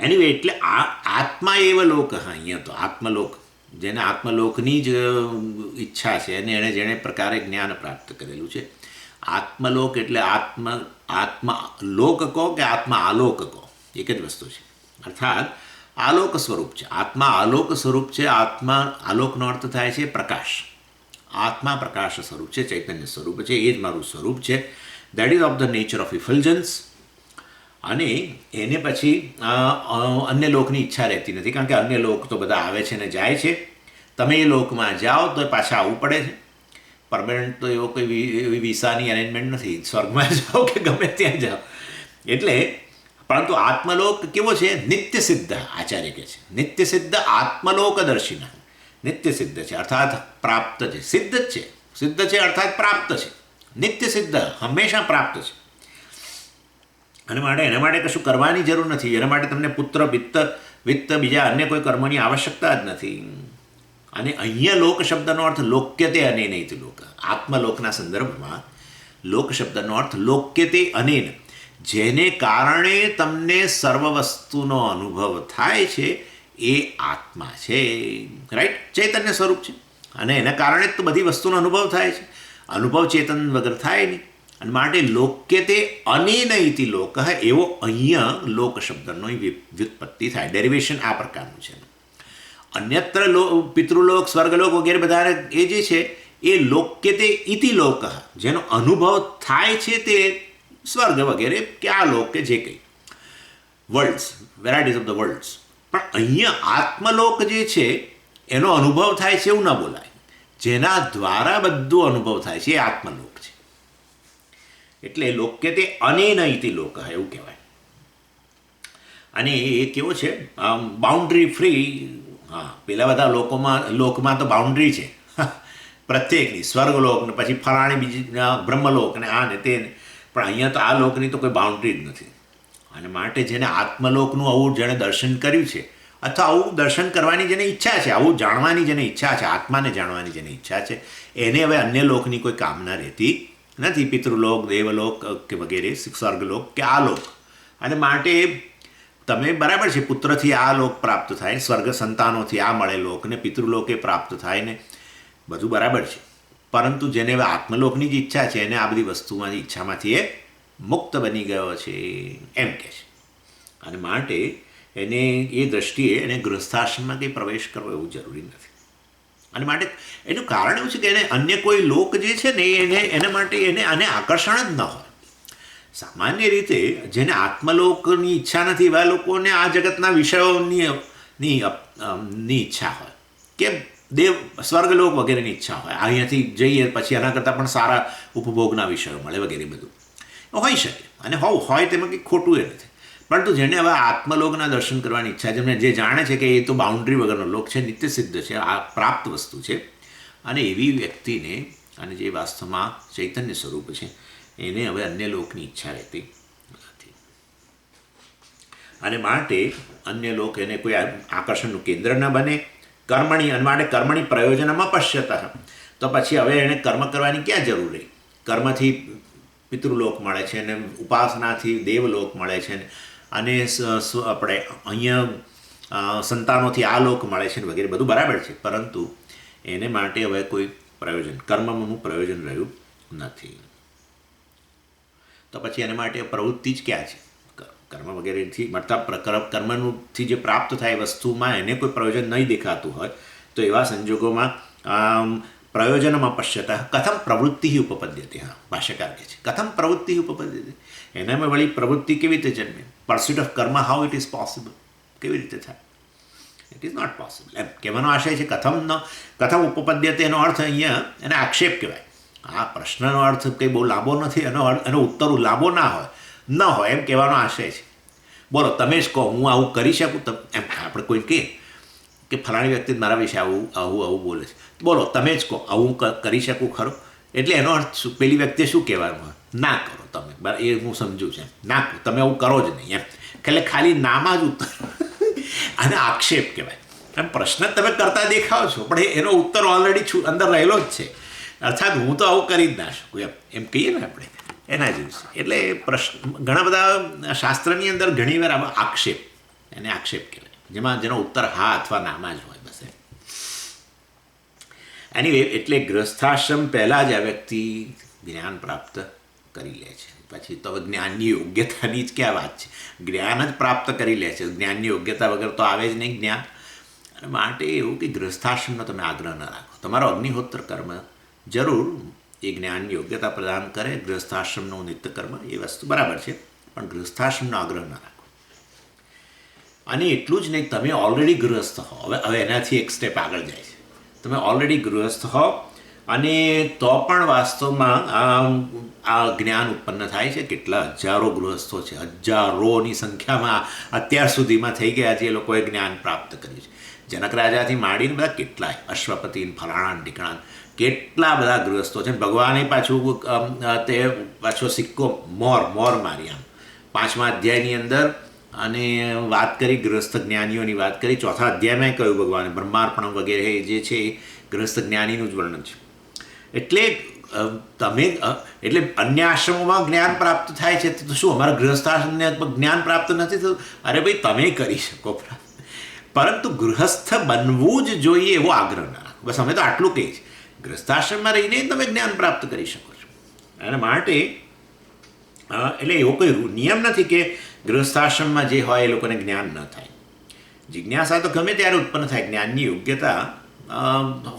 એનીવે, એટલે આ આત્મા એવ લોક, અહીંયા તો આત્મલોક, જેને આત્મલોકની જ ઈચ્છા છે અને જેણે પ્રકારે જ્ઞાન પ્રાપ્ત કરેલું છે. આત્મલોક એટલે આત્મલોક કહો કે આત્મા આલોક કહો, એક જ વસ્તુ છે. અર્થાત આલોક સ્વરૂપ છે. આત્મા આલોક સ્વરૂપ છે. આત્મા આલોકનો અર્થ થાય છે પ્રકાશ. આત્મા પ્રકાશ સ્વરૂપ છે, ચૈતન્ય સ્વરૂપ છે. એ જ મારું સ્વરૂપ છે. That is of the nature of effulgence. અને એને પછી અન્ય લોકની ઈચ્છા રહેતી નથી, કારણ કે અન્ય લોક તો બધા આવે છે ને જાય છે. તમે એ લોકમાં જાઓ તો પાછા આવવું પડે છે. પરમાનન્ટ તો એવો કોઈ એવી વિસાની અરેન્જમેન્ટ નથી, સ્વર્ગમાં જાઓ કે ગમે ત્યાં જાઓ. એટલે પરંતુ આત્મલોક કેવો છે? નિત્ય સિદ્ધ. આચાર્ય કહે છે નિત્ય સિદ્ધ આત્મલોકદર્શિના. નિત્ય સિદ્ધ છે અર્થાત પ્રાપ્ત છે. સિદ્ધ જ છે, સિદ્ધ છે અર્થાત પ્રાપ્ત છે. નિત્ય સિદ્ધ, હંમેશા પ્રાપ્ત છે. અને એના માટે કશું કરવાની જરૂર નથી. એના માટે તમને પુત્ર વિત્ત બીજા અન્ય કોઈ કર્મની આવશ્યકતા જ નથી. અને અહીંયા લોક શબ્દનો અર્થ લોક્યતે અનેન ઇતિ લોક. આત્મલોકના સંદર્ભમાં લોક શબ્દનો અર્થ લોક્યતે અનેન, જેને કારણે તમને સર્વ વસ્તુનો અનુભવ થાય છે એ આત્મા છે. રાઈટ? ચૈતન્ય સ્વરૂપ છે અને એના કારણે જ તો બધી વસ્તુનો અનુભવ થાય છે. અનુભવ ચેતન વગર થાય નહીં. અને માટે લોક્યતે અનેન ઇતિ લોક, એવો અહીંયા લોક શબ્દનો વ્યુત્પત્તિ થાય. ડેરિવેશન આ પ્રકારનું છે. અન્યત્ર પિતૃલોક, સ્વર્ગલોક વગેરે બધા એ જે છે એ લોક્યતે ઇતિ લોક, જેનો અનુભવ થાય છે તે સ્વર્ગ વગેરે કે આ લોક કે જે કંઈ world's, varieties of the world's. પણ અહીંયા આત્મલોક જે છે એનો અનુભવ થાય છે એવું ન બોલાય. જેના દ્વારા બધું અનુભવ થાય છે એ આત્મલોક છે. એટલે લોક્યતે અનેન ઇતિ લોક એવું કહેવાય. અને એ કેવો છે? Boundary free. હા, પેલા બધા લોકમાં તો બાઉન્ડ્રી છે પ્રત્યેકની. સ્વર્ગલોક ને પછી ફલાણી બીજી બ્રહ્મલોક ને આ ને તે. પણ અહીંયા તો આ લોકની તો કોઈ બાઉન્ડ્રી જ નથી. અને માટે જેને આત્મલોકનું આવું જેણે દર્શન કર્યું છે, અથવા આવું દર્શન કરવાની જેને ઈચ્છા છે, આવું જાણવાની જેને ઈચ્છા છે, આત્માને જાણવાની જેને ઈચ્છા છે, એને હવે અન્ય લોકની કોઈ કામના રહેતી નથી. પિતૃલોક, દેવલોક કે વગેરે, સ્વર્ગલોક કે આ લોક. અને માટે તમે બરાબર છે, પુત્રથી આ લોક પ્રાપ્ત થાય, સ્વર્ગ સંતાનોથી આ મળે લોક, ને પિતૃલોકે પ્રાપ્ત થાય ને બધું બરાબર છે. પરંતુ જેને હવે આત્મલોકની જ ઈચ્છા છે એને આ બધી વસ્તુમાંથી ઈચ્છામાંથી એ મુક્ત બની ગયો છે એમ કહે છે. અને માટે એને એ દ્રષ્ટિએ એને ગૃહસ્થાશ્રમમાં કંઈ પ્રવેશ કરવો એવું જરૂરી નથી. અને માટે એનું કારણ એવું છે કે એને અન્ય કોઈ લોક જે છે ને એના માટે આને આકર્ષણ જ ન હોય. સામાન્ય રીતે જેને આત્મલોકની ઈચ્છા નથી એવા લોકોને આ જગતના વિષયોની ઈચ્છા હોય કે સ્વર્ગલોક વગેરેની ઈચ્છા હોય. અહીંયાથી જઈએ પછી આના કરતાં પણ સારા ઉપભોગના વિષયો મળે વગેરે બધું હોઈ શકે. અને હોય તેમાં કંઈ ખોટું એ નથી. પરંતુ જેને હવે આત્મલોકના દર્શન કરવાની ઈચ્છા, જેમને જે જાણે છે કે એ તો બાઉન્ડ્રી વગરનો લોક છે, નિત્ય સિદ્ધ છે, આ પ્રાપ્ત વસ્તુ છે, અને એવી વ્યક્તિને અને જે વાસ્તવમાં ચૈતન્ય સ્વરૂપ છે એને હવે અન્ય લોકની ઈચ્છા રહેતી નથી. અને માટે અન્ય લોક એને કોઈ આકર્ષણનું કેન્દ્ર ન બને. કર્મણી, અને માટે કર્મણી પ્રયોજનમાં પશ્યતઃ, તો પછી હવે એને કર્મ કરવાની ક્યાં જરૂર રહી? કર્મથી પિતૃલોક મળે છે અને ઉપાસનાથી દેવલોક મળે છે અને આપણે અહીંયા સંતાનોથી આ લોક મળે છે વગેરે બધું બરાબર છે. પરંતુ એને માટે હવે કોઈ પ્રયોજન, કર્મનું પ્રયોજન રહ્યું નથી. તો પછી એના માટે પ્રવૃત્તિ જ ક્યાં છે? કર્મ વગેરેથી મળતા કર્મથી જે પ્રાપ્ત થાય વસ્તુમાં એને કોઈ પ્રયોજન નહીં દેખાતું હોય તો એવા સંજોગોમાં પ્રયોજનમાં પશ્યતઃ કથમ પ્રવૃત્તિ ઉપપદ્યતે. હા, ભાષ્યકાર કહે છે કથમ પ્રવૃત્તિ ઉપપદ્યતે. એનામાં વળી પ્રવૃત્તિ કેવી રીતે જન્મે? Pursuit of karma, how it is possible? કેવી રીતે થાય? It is not possible. એમ કહેવાનો આશય છે કથમ ઉપપદ્યતે. એનો અર્થ અહીંયા એને આક્ષેપ કહેવાય. આ પ્રશ્નનો અર્થ કંઈ બહુ લાંબો નથી, એનો ઉત્તર લાંબો ના હોય ન હોય એમ કહેવાનો આશય છે. બોલો તમે જ કહો, હું આવું કરી શકું? એમ આપણે કોઈ કહીએ કે ફલાણી વ્યક્તિ મારા વિશે આવું આવું આવું બોલે છે, બોલો તમે જ કહો આવું કરી શકું ખરું? એટલે એનો અર્થ શું? પેલી વ્યક્તિએ શું કહેવાનું હોય? ના કરો તમે, એ હું સમજું છું, ના કરો તમે, આવું કરો જ નહીં એમ. એટલે ખાલી નામાં જ ઉત્તર અને આક્ષેપ કહેવાય. એમ પ્રશ્ન તમે કરતા દેખાવ છો, પણ એનો ઉત્તર ઓલરેડી અંદર રહેલો જ છે. અર્થાત હું તો આવું કરી જ ના શકું એમ કહીએ ને આપણે, એના જેવું છે. એટલે પ્રશ્ન ઘણા બધા શાસ્ત્રની અંદર ઘણીવાર આમાં આક્ષેપ, એને આક્ષેપ કહેવાય, જેનો ઉત્તર હા અથવા નામાં જ હોય. બસ એનીવે, એટલે ગૃહસ્થાશ્રમ પહેલાં જ આ વ્યક્તિ જ્ઞાન પ્રાપ્ત કરી લે છે. પછી તો જ્ઞાનની યોગ્યતાની જ ક્યાં વાત છે? જ્ઞાન જ પ્રાપ્ત કરી લે છે, જ્ઞાનની યોગ્યતા વગર તો આવે જ નહીં જ્ઞાન. અને માટે એવું કે ગૃહસ્થાશ્રમનો તમે આગ્રહ ન રાખો. તમારો અગ્નિહોત્ર કર્મ જરૂર એ જ્ઞાનની યોગ્યતા પ્રદાન કરે. ગૃહસ્થાશ્રમનું નિત્ય કર્મ એ વસ્તુ બરાબર છે, પણ ગૃહસ્થાશ્રમનો આગ્રહ ન રાખો. અને એટલું જ નહીં, તમે ઓલરેડી ગૃહસ્થ હો. હવે એનાથી એક સ્ટેપ આગળ જાય છે. તમે ઓલરેડી ગૃહસ્થ હો અને તો પણ વાસ્તવમાં આ જ્ઞાન ઉત્પન્ન થાય છે. કેટલા હજારો ગૃહસ્થો છે, હજારોની સંખ્યામાં અત્યાર સુધીમાં થઈ ગયા છે, એ લોકોએ જ્ઞાન પ્રાપ્ત કર્યું છે. જનક રાજાથી માંડીને બધા કેટલાય, અશ્વપતિ, ફલાણા ઢીકણા, કેટલા બધા ગૃહસ્થો છે. ભગવાને પાછો સિક્કો મોર મારી આમ 5મા અધ્યાયની અંદર અને વાત કરી, ગૃહસ્થ જ્ઞાનીઓની વાત કરી. 4થા અધ્યાયમાં કહ્યું ભગવાને બ્રહ્માર્પણ વગેરે જે છે એ ગૃહસ્થ જ્ઞાનીનું જ વર્ણન છે. એટલે એટલે અન્ય આશ્રમોમાં જ્ઞાન પ્રાપ્ત થાય છે, તો શું અમારા ગૃહસ્થાશ્રમને જ્ઞાન પ્રાપ્ત નથી થતું? અરે ભાઈ, તમે કરી શકો, પરંતુ ગૃહસ્થ બનવું જ જોઈએ એવો આગ્રહ ના રાખો. બસ અમે તો આટલું કહીએ છીએ, ગૃહસ્થાશ્રમમાં રહીને તમે જ્ઞાન પ્રાપ્ત કરી શકો છો. અને માટે એટલે એવો કોઈ નિયમ નથી કે ગૃહસ્થાશ્રમમાં જે હોય એ લોકોને જ્ઞાન ન થાય. જિજ્ઞાસા તો ગમે ત્યારે ઉત્પન્ન થાય. જ્ઞાનની યોગ્યતા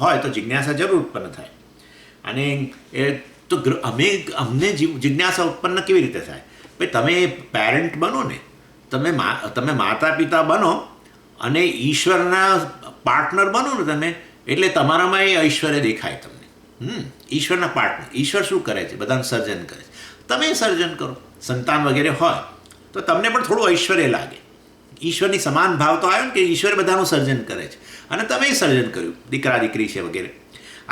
હોય તો જિજ્ઞાસા જરૂર ઉત્પન્ન થાય. અને એ તો અમને જિજ્ઞાસા ઉત્પન્ન કેવી રીતે થાય? ભાઈ, તમે પેરેન્ટ બનો ને, તમે માતા પિતા બનો અને ઈશ્વરના પાર્ટનર બનો ને તમે, એટલે તમારામાં એ ઐશ્વર્ય દેખાય તમને. ઈશ્વરના પાર્ટનર. ઈશ્વર શું કરે છે? બધાનું સર્જન કરે છે. તમે સર્જન કરો. સંતાન વગેરે હોય તો તમને પણ થોડું ઐશ્વર્ય લાગે. ઈશ્વરની સમાન ભાવ તો આવ્યો ને કે ઈશ્વર બધાનું સર્જન કરે છે અને તમે સર્જન કર્યું, દીકરા દીકરી છે વગેરે.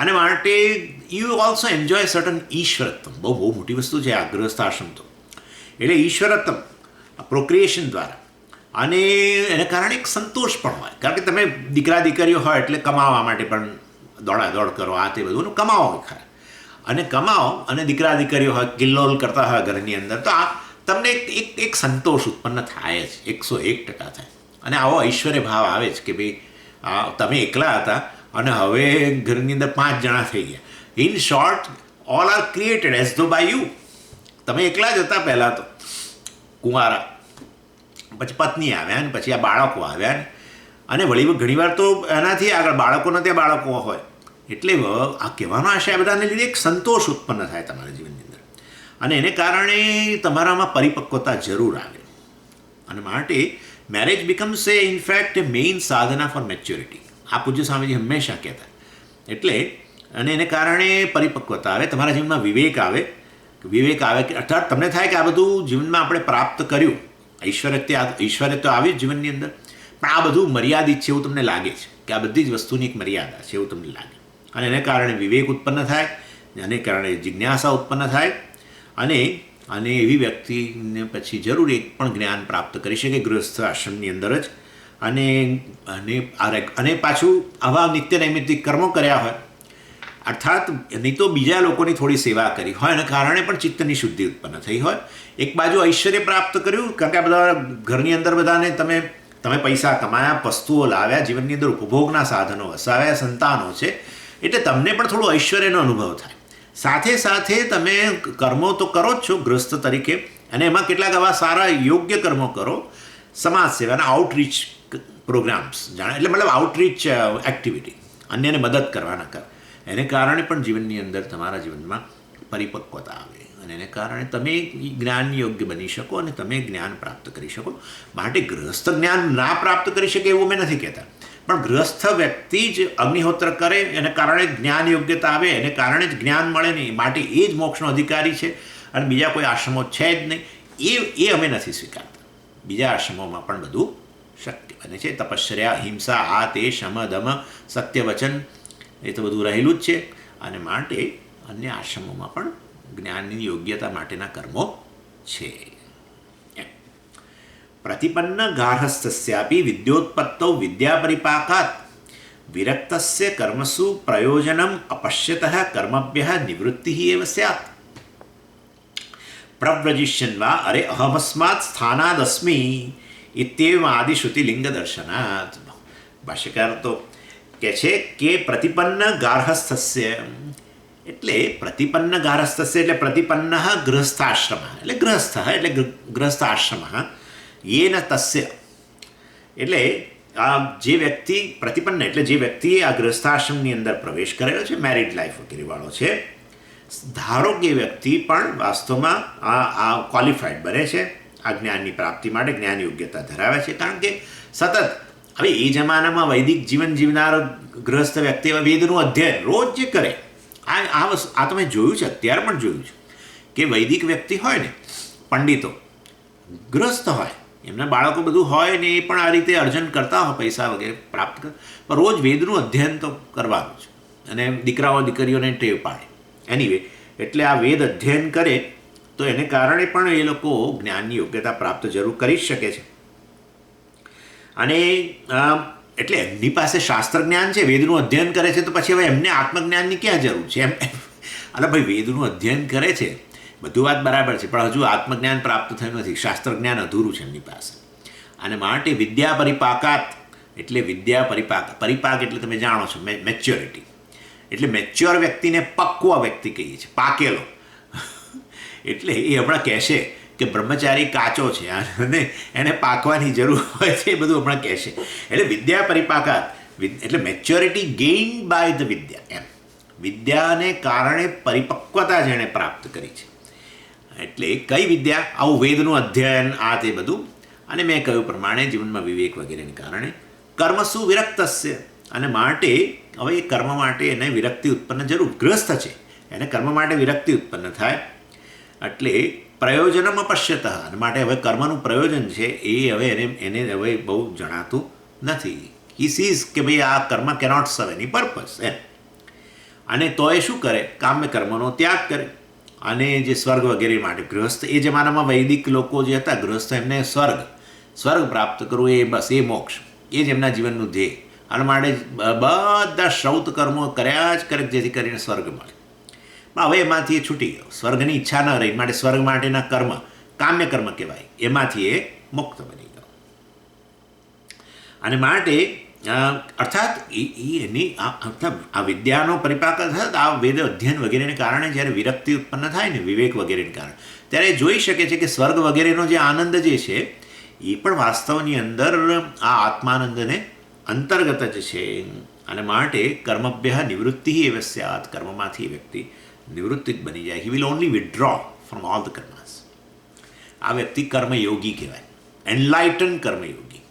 અને માટે યુ ઓલ્સો એન્જોય સર્ટન ઈશ્વરત્વ. બહુ મોટી વસ્તુ છે આ ગૃહસ્થાશ્રમ તો. એટલે ઈશ્વરત્વ પ્રોક્રિએશન દ્વારા, અને એને કારણે એક સંતોષ પણ હોય. કારણ કે તમે દીકરા દીકરીઓ હોય એટલે કમાવા માટે પણ દોડાદોડ કરો, આ તે બધું કમાવો હોય ખરા. અને કમાઓ અને દીકરા દીકરીઓ હોય, કિલ્લોલ કરતા હોય ઘરની અંદર, તો આ તમને એક સંતોષ ઉત્પન્ન થાય જ, 101% થાય. અને આવો ઐશ્વર્ય ભાવ આવે જ કે ભાઈ તમે એકલા હતા અને હવે ઘરની અંદર 5 જણા થઈ ગયા. In short, all are created as ધો બાય યુ. તમે એકલા જ હતા પહેલાં તો, કુંવારા, પછી પત્ની આવ્યા ને પછી આ બાળકો આવ્યા ને, અને વળી ઘણીવાર તો એનાથી આગળ બાળકોના ત્યાં બાળકો હોય. એટલે આ કહેવાનો આશય બધાને લીધે એક સંતોષ ઉત્પન્ન થાય તમારા જીવનની અંદર, અને એને કારણે તમારામાં પરિપક્વતા જરૂર આવે. અને માટે મેરેજ બિકમ્સ ઇનફેક્ટ એ મેઇન સાધના ફોર મેચ્યોરિટી. આ પૂજ્ય સ્વામીજી હંમેશા કહેતા. એટલે અને એને કારણે પરિપક્વતા આવે, તમારા જીવનમાં વિવેક આવે કે અર્થાત તમને થાય કે આ બધું જીવનમાં આપણે પ્રાપ્ત કર્યું, ઐશ્વર્ય તો આવ્યું જીવનની અંદર, પણ આ બધું મર્યાદિત છે એવું તમને લાગે છે, કે આ બધી જ વસ્તુની એક મર્યાદા છે એવું તમને લાગે. અને એને કારણે વિવેક ઉત્પન્ન થાય, એને કારણે જિજ્ઞાસા ઉત્પન્ન થાય, અને એવી વ્યક્તિને પછી જરૂર એક પણ જ્ઞાન પ્રાપ્ત કરી શકે ગૃહસ્થ આશ્રમની અંદર જ. અને પાછું આવા નિત્ય નૈમિત્તિક કર્મો કર્યા હોય, અર્થાત નહીં તો બીજા લોકોની થોડી સેવા કરી હોય, એના કારણે પણ ચિત્તની શુદ્ધિ ઉત્પન્ન થઈ હોય. એક બાજુ ઐશ્વર્ય પ્રાપ્ત કર્યું, કારણ કે આ બધા ઘરની અંદર બધાને તમે પૈસા કમાયા, વસ્તુઓ લાવ્યા, જીવનની અંદર ઉપભોગના સાધનો વસાવ્યા, સંતાનો છે, એટલે તમને પણ થોડું ઐશ્વર્યનો અનુભવ થાય. સાથે સાથે તમે કર્મો તો કરો જ છો ગૃહસ્થ તરીકે, અને એમાં કેટલાક આવા સારા યોગ્ય કર્મો કરો, સમાજ સેવાના આઉટરીચ પ્રોગ્રામ્સ જાણે, એટલે મતલબ આઉટરીચ એક્ટિવિટી, અન્યને મદદ કરવાના કર. એને કારણે પણ જીવનની અંદર તમારા જીવનમાં પરિપક્વતા આવે, અને એને કારણે તમે જ્ઞાન યોગ્ય બની શકો અને તમે જ્ઞાન પ્રાપ્ત કરી શકો. માટે ગૃહસ્થ જ્ઞાન ના પ્રાપ્ત કરી શકે એવું મેં નથી કહેતા, પણ ગૃહસ્થ વ્યક્તિ જ અગ્નિહોત્ર કરે, એને કારણે જ્ઞાન યોગ્યતા આવે, એને કારણે જ જ્ઞાન મળે નહીં, માટે એ જ મોક્ષનો અધિકારી છે, અને બીજા કોઈ આશ્રમો છે જ નહીં. એ અમે નથી સ્વીકારતા. બીજા આશ્રમોમાં પણ બધું શક્ય બને છે. તપશ્ચર્યા, અહિંસા, આ તે, શમ દમ, સત્ય વચન, એ તો બધું રહેલું જ છે. અને માટે અન્ય આશ્રમોમાં પણ જ્ઞાનની યોગ્યતા માટેના કર્મો છે. પ્રતિપન્ન ગાર્હસ્થસ્યાપી વિદ્યોત્પત્તૌ વિદ્યાપરિપાકાત વિરક્તસ્ય કર્મસુ પ્રયોજનમ અપશ્યતઃ કર્મભ્યઃ નિવૃત્તિઃ એવ સ્યાत्. પ્રવ્રજિષ્યન વા અરે અહમસ્માત સ્થાનાદસ્મિ ઇત્યેવ આદિશ્રુતિલિંગ દર્શનાत्. ભાષ્યકાર તો કહે છે કે પ્રતિપન્ન ગાર્હસ્થસ્ય એટલે પ્રતિપન્ન ગાર્હસ્થસ્ય એટલે પ્રતિપન્ન ગૃહસ્થાશ્રમ એટલે ગૃહસ્થ એટલે ગૃહસ્થાશ્રમ येन तस्य એટલે આ જે વ્યક્તિ પ્રતિપન્ન એટલે જે વ્યક્તિએ આ ગૃહસ્થાશ્રમની અંદર પ્રવેશ કરેલો છે, મેરિડ લાઈફ વગેરેવાળો છે, ધારો કે વ્યક્તિ પણ વાસ્તવમાં આ ક્વોલિફાઈડ બને છે, આ જ્ઞાનની પ્રાપ્તિ માટે જ્ઞાન યોગ્યતા ધરાવે છે. કારણ કે સતત હવે એ જમાનામાં વૈદિક જીવન જીવનાર ગૃહસ્થ વ્યક્તિ વેદનું અધ્યયન રોજ જે કરે, આ તમે જોયું છે, અત્યારે પણ જોયું છે કે વૈદિક વ્યક્તિ હોય ને, પંડિતો ગૃહસ્થ હોય, એમના બાળકો બધું હોય ને, એ પણ આ રીતે અર્જન કરતા હોય, પૈસા વગેરે પ્રાપ્ત કરે, પણ રોજ વેદનું અધ્યયન તો કરવાનું છે. અને દીકરાઓ દીકરીઓને ટેવ પાડે. એનીવે, એટલે આ વેદ અધ્યયન કરે તો એને કારણે પણ એ લોકો જ્ઞાનની યોગ્યતા પ્રાપ્ત જરૂર કરી જ શકે છે. અને એટલે એમની પાસે શાસ્ત્ર જ્ઞાન છે, વેદનું અધ્યયન કરે છે, તો પછી હવે એમને આત્મજ્ઞાનની ક્યાં જરૂર છે? અરે ભાઈ, વેદનું અધ્યયન કરે છે, બધું વાત બરાબર છે, પણ હજુ આત્મજ્ઞાન પ્રાપ્ત થયું નથી, શાસ્ત્ર જ્ઞાન અધૂરું છે એમની પાસે. અને માટે વિદ્યા પરિપાકાત એટલે વિદ્યા પરિપાક એટલે તમે જાણો છો મેચ્યોરિટી, એટલે મેચ્યોર વ્યક્તિને પક્વ વ્યક્તિ કહીએ છીએ, પાકેલો. એટલે એ હમણાં કહેશે કે બ્રહ્મચારી કાચો છે અને એને પાકવાની જરૂર હોય છે, એ બધું હમણાં કહેશે. એટલે વિદ્યા પરિપાકાત એટલે મેચ્યોરિટી ગેઇન બાય ધ વિદ્યા, એમ વિદ્યાને કારણે પરિપક્વતા જેણે પ્રાપ્ત કરી છે. એટલે કઈ વિદ્યા? આવું વેદનું અધ્યયન, આ તે બધું. અને મેં કહ્યું પ્રમાણે જીવનમાં વિવેક વગેરેને કારણે કર્મસુ વિરક્તસ્ય, અને માટે હવે એ કર્મ માટે એને વિરક્તિ ઉત્પન્ન જરૂર. ગૃહસ્થ છે, એને કર્મ માટે વિરક્તિ ઉત્પન્ન થાય, એટલે પ્રયોજનમ અપશ્યતઃ, અને માટે હવે કર્મનું પ્રયોજન છે એ હવે એને હવે બહુ જણાતું નથી. હી સીઝ કે ભાઈ આ કર્મ કેનોટ સર્વ એની પર્પઝ એમ. અને તો એ શું કરે? કામ્ય કર્મનો ત્યાગ કરે. અને જે સ્વર્ગ વગેરે માટે ગૃહસ્થ, એ જમાનામાં વૈદિક લોકો જે હતા ગૃહસ્થ, એમને સ્વર્ગ પ્રાપ્ત કરવું, એ બસ એ મોક્ષ, એ જ એમના જીવનનું ધ્યેય. અને માટે બધા શ્રૌત કર્મો કર્યા જ કરે જેથી કરીને સ્વર્ગ મળે. પણ હવે એમાંથી એ છૂટી ગયો, સ્વર્ગની ઈચ્છા ન રહી, માટે સ્વર્ગ માટેના કર્મ કામ્ય કર્મ કહેવાય, એમાંથી એ મુક્ત બની ગયો. અને માટે અર્થાત એની આ વિદ્યાનો પરિપાક અર્થાત આ વેદ અધ્યયન વગેરેને કારણે જ્યારે વિરક્તિ ઉત્પન્ન થાય ને, વિવેક વગેરેને કારણે, ત્યારે એ જોઈ શકે છે કે સ્વર્ગ વગેરેનો જે આનંદ જે છે એ પણ વાસ્તવની અંદર આ આત્માનંદને અંતર્ગત જ છે. અને માટે કર્મભ્ય નિવૃત્તિ એવ સ્યાત, કર્મમાંથી વ્યક્તિ નિવૃત્તિ જ બની જાય. He will only withdraw from all the karmas. આ વ્યક્તિ કર્મયોગી કહેવાય, એનલાઇટન કર્મયોગી.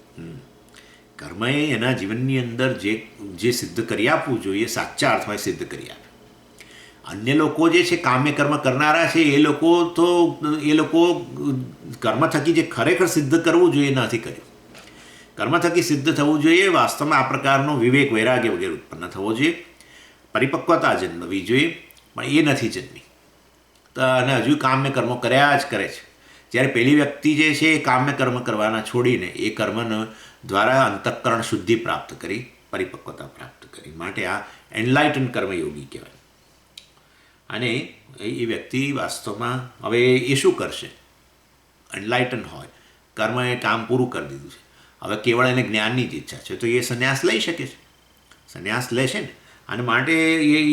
કર્મ એ એના જીવનની અંદર જે સિદ્ધ કરી આપવું જોઈએ, સાચા અર્થમાં સિદ્ધ કરી આપે. અન્ય લોકો જે છે કામ્ય કર્મ કરનારા છે, એ લોકો કર્મ થકી જે ખરેખર સિદ્ધ કરવું જોઈએ નથી કર્યું. કર્મ થકી સિદ્ધ થવું જોઈએ, વાસ્તવમાં આ પ્રકારનો વિવેક વૈરાગ્ય વગેરે ઉત્પન્ન થવો જોઈએ, પરિપક્વતા જન્મવી જોઈએ, પણ એ નથી જન્મી. તો અને હજુ કામ્ય કર્મો કર્યા જ કરે છે. જ્યારે પેલી વ્યક્તિ જે છે એ કામ્ય કર્મ કરવાના છોડીને એ કર્મનો દ્વારા અંતઃકરણ શુદ્ધિ પ્રાપ્ત કરી, પરિપક્વતા પ્રાપ્ત કરી. માટે આ એનલાઇટન કર્મયોગી કહેવાય. અને એ વ્યક્તિ વાસ્તવમાં હવે એ શું કરશે? એનલાઇટન હોય, કર્મ એ કામ પૂરું કરી દીધું છે, હવે કેવળ એને જ્ઞાનની જ ઈચ્છા છે, તો એ સંન્યાસ લઈ શકે છે, સંન્યાસ લેશે ને. અને માટે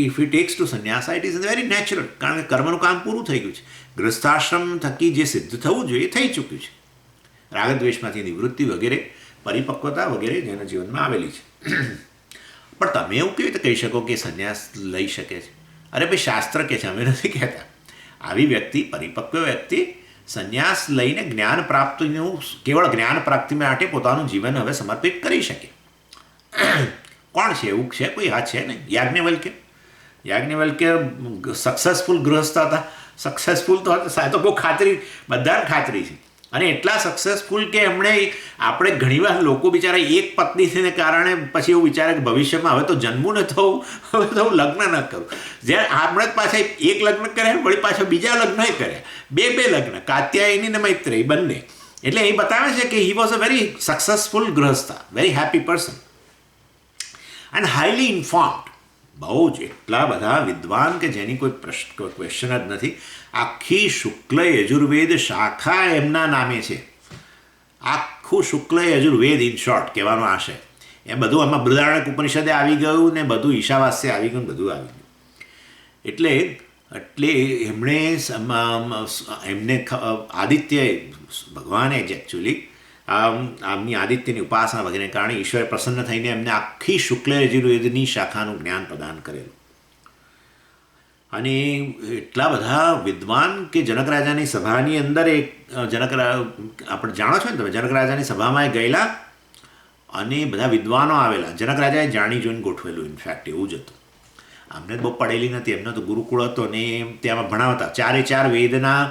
ઇફ ઇટ ટેક્સ ટુ સંન્યાસ, ઇટ ઇઝ વેરી નેચરલ, કારણ કે કર્મનું કામ પૂરું થઈ ગયું છે. ગૃહસ્થાશ્રમ થકી જે સિદ્ધ થવું જોઈએ એ થઈ ચૂક્યું છે. રાગદ્વેષમાંથી નિવૃત્તિ વગેરે, પરિપક્વતા વગેરે જેના જીવનમાં આવેલી છે. પણ તમે એવું કેવી રીતે કહી શકો કે સંન્યાસ લઈ શકે છે? અરે ભાઈ, શાસ્ત્ર કહે છે, અમે નથી કહેતા. આવી વ્યક્તિ, પરિપક્વ વ્યક્તિ સંન્યાસ લઈને જ્ઞાન પ્રાપ્તિનું, કેવળ જ્ઞાન પ્રાપ્તિ માટે પોતાનું જીવન હવે સમર્પિત કરી શકે. કોણ છે એવું? છે કોઈ? હા, છે ને, યાજ્ઞવલ્ક્ય સક્સેસફુલ ગૃહસ્થ હતા, સક્સેસફુલ તો તો બહુ ખાતરી, બધાને ખાતરી છે. અને એટલા સક્સેસફુલ કે એમણે, આપણે ઘણીવાર લોકો બિચારા એક પત્નીને કારણે પછી એવું વિચારે કે ભવિષ્યમાં હવે તો જન્મવું ન થવું, હવે તો હું લગ્ન ન કરું. જ્યારે આપણે જ પાછા એક લગ્ન કર્યા, વળી પાછા બીજા લગ્ન કર્યા, બે લગ્ન, કાત્યાયની ને મૈત્રેયી બંને. એટલે એ બતાવે છે કે he was a very successful ગૃહસ્થ, very happy person and highly informed. બહુ જ એટલા બધા વિદ્વાન કે જેની કોઈ ક્વેશ્ચન જ નથી. આખી શુક્લ યજુર્વેદ શાખા એમના નામે છે. આખું શુક્લ યજુર્વેદ ઇન શોર્ટ કહેવાનો આશય. એ બધું આમાં બૃહદારણ્યક ઉપનિષદે આવી ગયું ને બધું ઈશાવાસ્ય આવી ગયું, બધું આવી ગયું. એટલે એમને આદિત્ય ભગવાને જ એકચ્યુઅલી આમની આદિત્યની ઉપાસના વગેરે કારણે ઈશ્વરે પ્રસન્ન થઈને એમને આખી શુક્લ યજુર્વેદની શાખાનું જ્ઞાન પ્રદાન કરેલું. અને એટલા બધા વિદ્વાન કે જનક રાજાની સભાની અંદર આપણે જાણો છો ને તમે, જનક રાજાની સભામાં ગયેલા અને બધા વિદ્વાનો આવેલા. જનક રાજાએ જાણી જોઈને ગોઠવેલું, ઇનફેક્ટ એવું જ હતું. અમને બહુ પડેલી નથી, એમનો તો ગુરુકુળ હતો ને ત્યાં ભણાવતા. 4 વેદના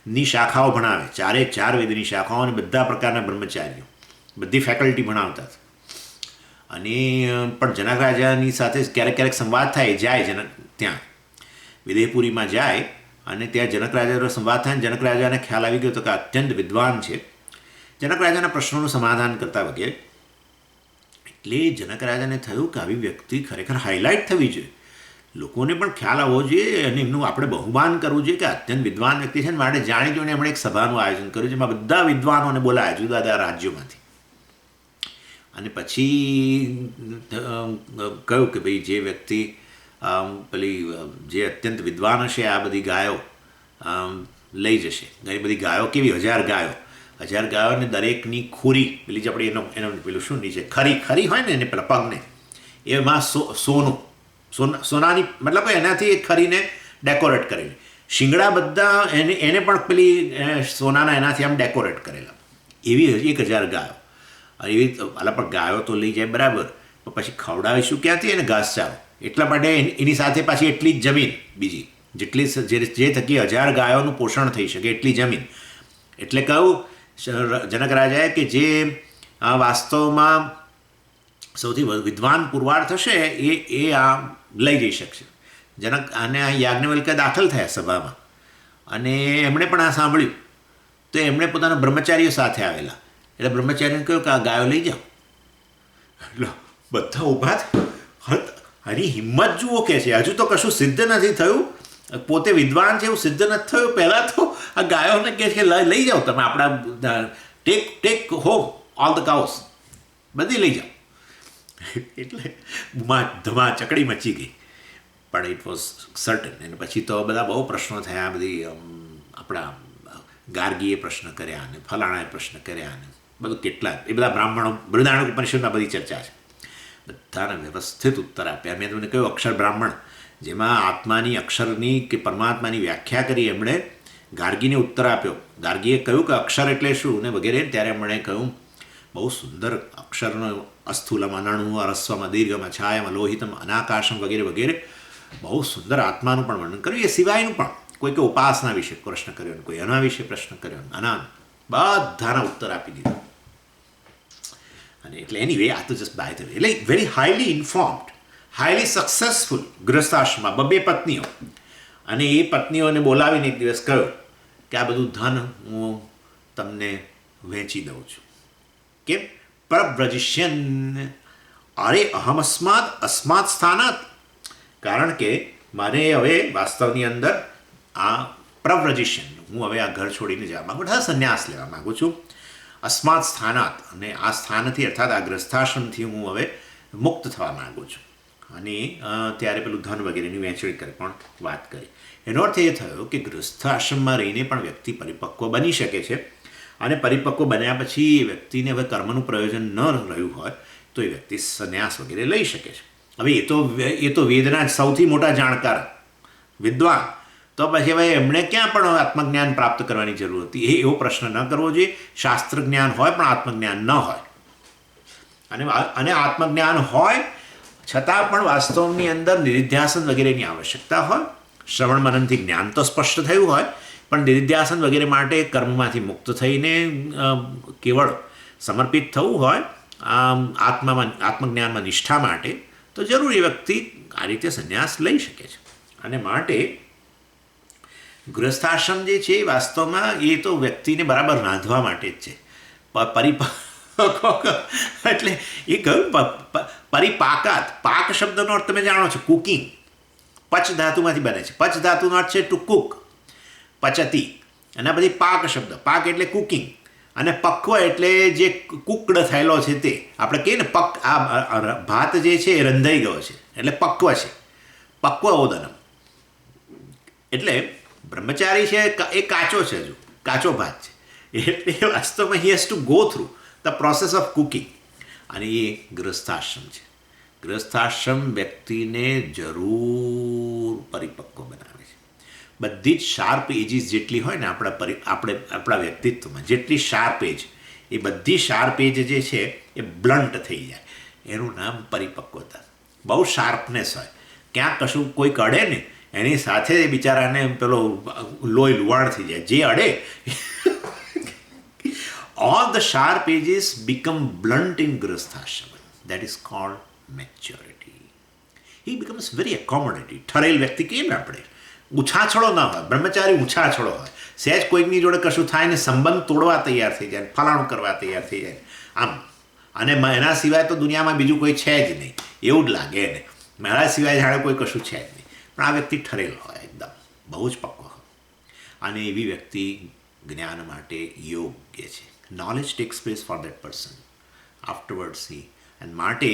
ની શાખાઓ ભણાવે, 4 વેદની શાખાઓ અને બધા પ્રકારના બ્રહ્મચારીઓ, બધી ફેકલ્ટી ભણાવતા. અને પણ જનક રાજાની સાથે ક્યારેક ક્યારેક સંવાદ થાય, જાય ત્યાં વિદેહપુરીમાં જાય અને ત્યાં જનક રાજાનો સંવાદ થાય. જનક રાજાને ખ્યાલ આવી ગયો હતો કે અત્યંત વિદ્વાન છે, જનક રાજાના પ્રશ્નોનું સમાધાન કરતા વગેરે. એટલે જનક રાજાને થયું કે આવી વ્યક્તિ ખરેખર હાઇલાઇટ થવી જોઈએ, લોકોને પણ ખ્યાલ આવવો જોઈએ અને એમનું આપણે બહુમાન કરવું જોઈએ કે અત્યંત વિદ્વાન વ્યક્તિ છે ને. માટે જાણી જોઈને એમણે એક સભાનું આયોજન કર્યું, જેમાં બધા વિદ્વાનોને બોલાયા જુદા જુદા રાજ્યોમાંથી. અને પછી કહ્યું કે ભાઈ જે વ્યક્તિ પેલી જે અત્યંત વિદ્વાન હશે આ બધી ગાયો લઈ જશે. એ બધી ગાયો કેવી, 1000 ગાયો, 1000 ગાયોને દરેકની ખોરી, પેલી જે આપણે એનો પેલું શું નીચે ખરી હોય ને એને પેલા પગને, એમાં સોનાની મતલબ એનાથી એ ખરીને ડેકોરેટ કરેલી. શિંગડા બધા એને પણ પેલી સોનાના એનાથી આમ ડેકોરેટ કરેલા. એવી 1000 ગાયો. એવી પણ ગાયો તો લઈ જાય બરાબર, પણ પછી ખવડાવીશું ક્યાંથી એને ઘાસચારો? એટલા માટે એની સાથે પાછી એટલી જ જમીન બીજી, જેટલી જે થકી 1000 ગાયોનું પોષણ થઈ શકે એટલી જમીન. એટલે કહું જનક રાજાએ કે જે વાસ્તવમાં સૌથી વિદ્વાન પુરવાર થશે એ આ લઈ જઈ શકશે. અને આ યાજ્ઞવલ્ક્ય દાખલ થયા સભામાં અને એમણે પણ આ સાંભળ્યું. તો એમણે પોતાના બ્રહ્મચારીઓ સાથે આવેલા. એટલે બ્રહ્મચારીને કહ્યું કે આ ગાયો લઈ જાઓ. એટલે બધા ઊભા થયા. આની હિંમત જુઓ કે છે, હજુ તો કશું સિદ્ધ નથી થયું, પોતે વિદ્વાન છે એવું સિદ્ધ નથી થયું. પહેલાં તો આ ગાયોને કહે છે લઈ જાઓ તમે, આપણા take home all the cows, બધી લઈ જાઓ. એટલે ધમા ચકડી મચી ગઈ. પણ ઇટ વોઝ સર્ટન. અને પછી તો બધા બહુ પ્રશ્નો થયા. બધી આપણા ગાર્ગીએ પ્રશ્ન કર્યા અને ફલાણાએ પ્રશ્ન કર્યા અને બધું કેટલા એ બધા બ્રાહ્મણો બૃહદારણ્યક ઉપનિષદમાં બધી ચર્ચા છે. બધાને વ્યવસ્થિત ઉત્તર આપ્યા. મેં તમને કહ્યું અક્ષર બ્રાહ્મણ, જેમાં આત્માની અક્ષરની કે પરમાત્માની વ્યાખ્યા કરી એમણે ગાર્ગીને ઉત્તર આપ્યો. ગાર્ગીએ કહ્યું કે અક્ષર એટલે શું ને વગેરે. ત્યારે એમણે કહ્યું બહુ સુંદર અક્ષરનો અસ્થૂલમ અનણુ અરસ્વમ દીર્ઘમ છાયમ લોહિતમ અનાકાશમ વગેરે વગેરે બહુ સુંદર આત્માનું પણ વર્ણન કર્યું. એ સિવાયનું પણ કોઈ ઉપાસના વિશે પ્રશ્ન કર્યો, કોઈ એના વિશે પ્રશ્ન કર્યો, અનાન બધાના ઉત્તર આપી દીધા. અને એટલે એની વે આ તો જસ્ટ બાય ધ વે, એટલે very highly informed, highly successful ગૃહસ્થાશ્રમમાં 2 પત્નીઓ. અને એ પત્નીઓને બોલાવીને એક દિવસ કહ્યું કે આ બધું ધન હું તમને વહેંચી દઉં છું. કેમ? પ્રવ્રજિષ્યન, અરે અહમ અસ્માત સ્થાનાત. કારણ કે મારે હવે વાસ્તવની અંદર આ પ્રવ્રજિષ્યન, હું હવે આ ઘર છોડીને જવા માગું, સંન્યાસ લેવા માગું છું. અસ્માત સ્થાનાત, અને આ સ્થાનથી અર્થાત આ ગ્રસ્થાશ્રમથી હું હવે મુક્ત થવા માગું છું. અને ત્યારે પેલું ધન વગેરેની વહેંચણી કરી પણ વાત કરી. એનો અર્થ એ થયો કે ગૃહસ્થાશ્રમમાં રહીને પણ વ્યક્તિ પરિપક્વ બની શકે છે. અને પરિપક્વ બન્યા પછી એ વ્યક્તિને હવે કર્મનું પ્રયોજન ન રહ્યું હોય તો એ વ્યક્તિ સંન્યાસ વગેરે લઈ શકે છે. હવે એ તો વેદના સૌથી મોટા જાણકાર વિદ્વાન, તો પછી હવે એમણે ક્યાં પણ આત્મજ્ઞાન પ્રાપ્ત કરવાની જરૂર હતી? એવો પ્રશ્ન ન કરવો જોઈએ. શાસ્ત્ર જ્ઞાન હોય પણ આત્મજ્ઞાન ન હોય, અને આત્મજ્ઞાન હોય છતાં પણ વાસ્તવની અંદર નિધિધ્યાસન વગેરેની આવશ્યકતા હોય, શ્રવણ મનનથી જ્ઞાન તો સ્પષ્ટ થયું હોય, પણ નિધિધ્યાસન વગેરે માટે કર્મમાંથી મુક્ત થઈને કેવળ સમર્પિત થવું હોય આત્મજ્ઞાનમાં નિષ્ઠા માટે, તો જરૂર એ વ્યક્તિ આ રીતે સંન્યાસ લઈ શકે છે. અને માટે ગૃહસ્થાશ્રમ જે છે એ વાસ્તવમાં એ તો વ્યક્તિને બરાબર રાંધવા માટે જ છે. એટલે એ કહ્યું પરિપાકાત. પાક શબ્દનો અર્થ તમે જાણો છો, કુકિંગ. પચ ધાતુમાંથી બને છે. પચ ધાતુનો અર્થ છે ટુ કુક, પચતી. અને પછી પાક શબ્દ, પાક એટલે કુકિંગ, અને પક્વ એટલે જે કુકડ થયેલો છે તે. આપણે કહીએ ને આ ભાત જે છે એ રંધાઈ ગયો છે એટલે પક્વ છે, પક્વ ઓદનમ. એટલે બ્રહ્મચારી છે એ કાચો છે, હજુ કાચો ભાત છે. એટલે વાસ્તવમાં he has to go through the process of cooking. અને એ ગૃહસ્થાશ્રમ છે. ગૃહસ્થાશ્રમ વ્યક્તિને જરૂર પરિપક્વ બનાવે છે. બધી જ શાર્પ એજીસ જેટલી હોય ને આપણા વ્યક્તિત્વમાં, જેટલી શાર્પ એજ, એ બધી શાર્પ એજ જે છે એ બ્લન્ટ થઈ જાય. એનું નામ પરિપક્વતા. બહુ શાર્પનેસ હોય, ક્યાંક કશું કોઈ અડે ને એની સાથે એ બિચારાને પેલો લોહી લુવાણ થઈ જાય. જે અડે all the sharp edges become blunt in grihasthashram. That is called maturity. He becomes very accommodating. ઠરેલ વ્યક્તિ કેમ આપણે ઉછાછળો ના હોય. બ્રહ્મચારી ઉછાછળો હોય. સહેજ કોઈકની જોડે કશું થાય ને સંબંધ તોડવા તૈયાર થઈ જાય, ફલાણું કરવા તૈયાર થઈ જાય આમ. અને એના સિવાય તો દુનિયામાં બીજું કોઈ છે જ નહીં એવું જ લાગે એને. મારા સિવાય જાણે કોઈ કશું છે જ નહીં. પણ આ વ્યક્તિ ઠરેલ હોય, એકદમ બહુ જ પક્કો હોય. અને એવી વ્યક્તિ જ્ઞાન માટે યોગ્ય છે. Knowledge takes place for that person. Afterwards he. અને માટે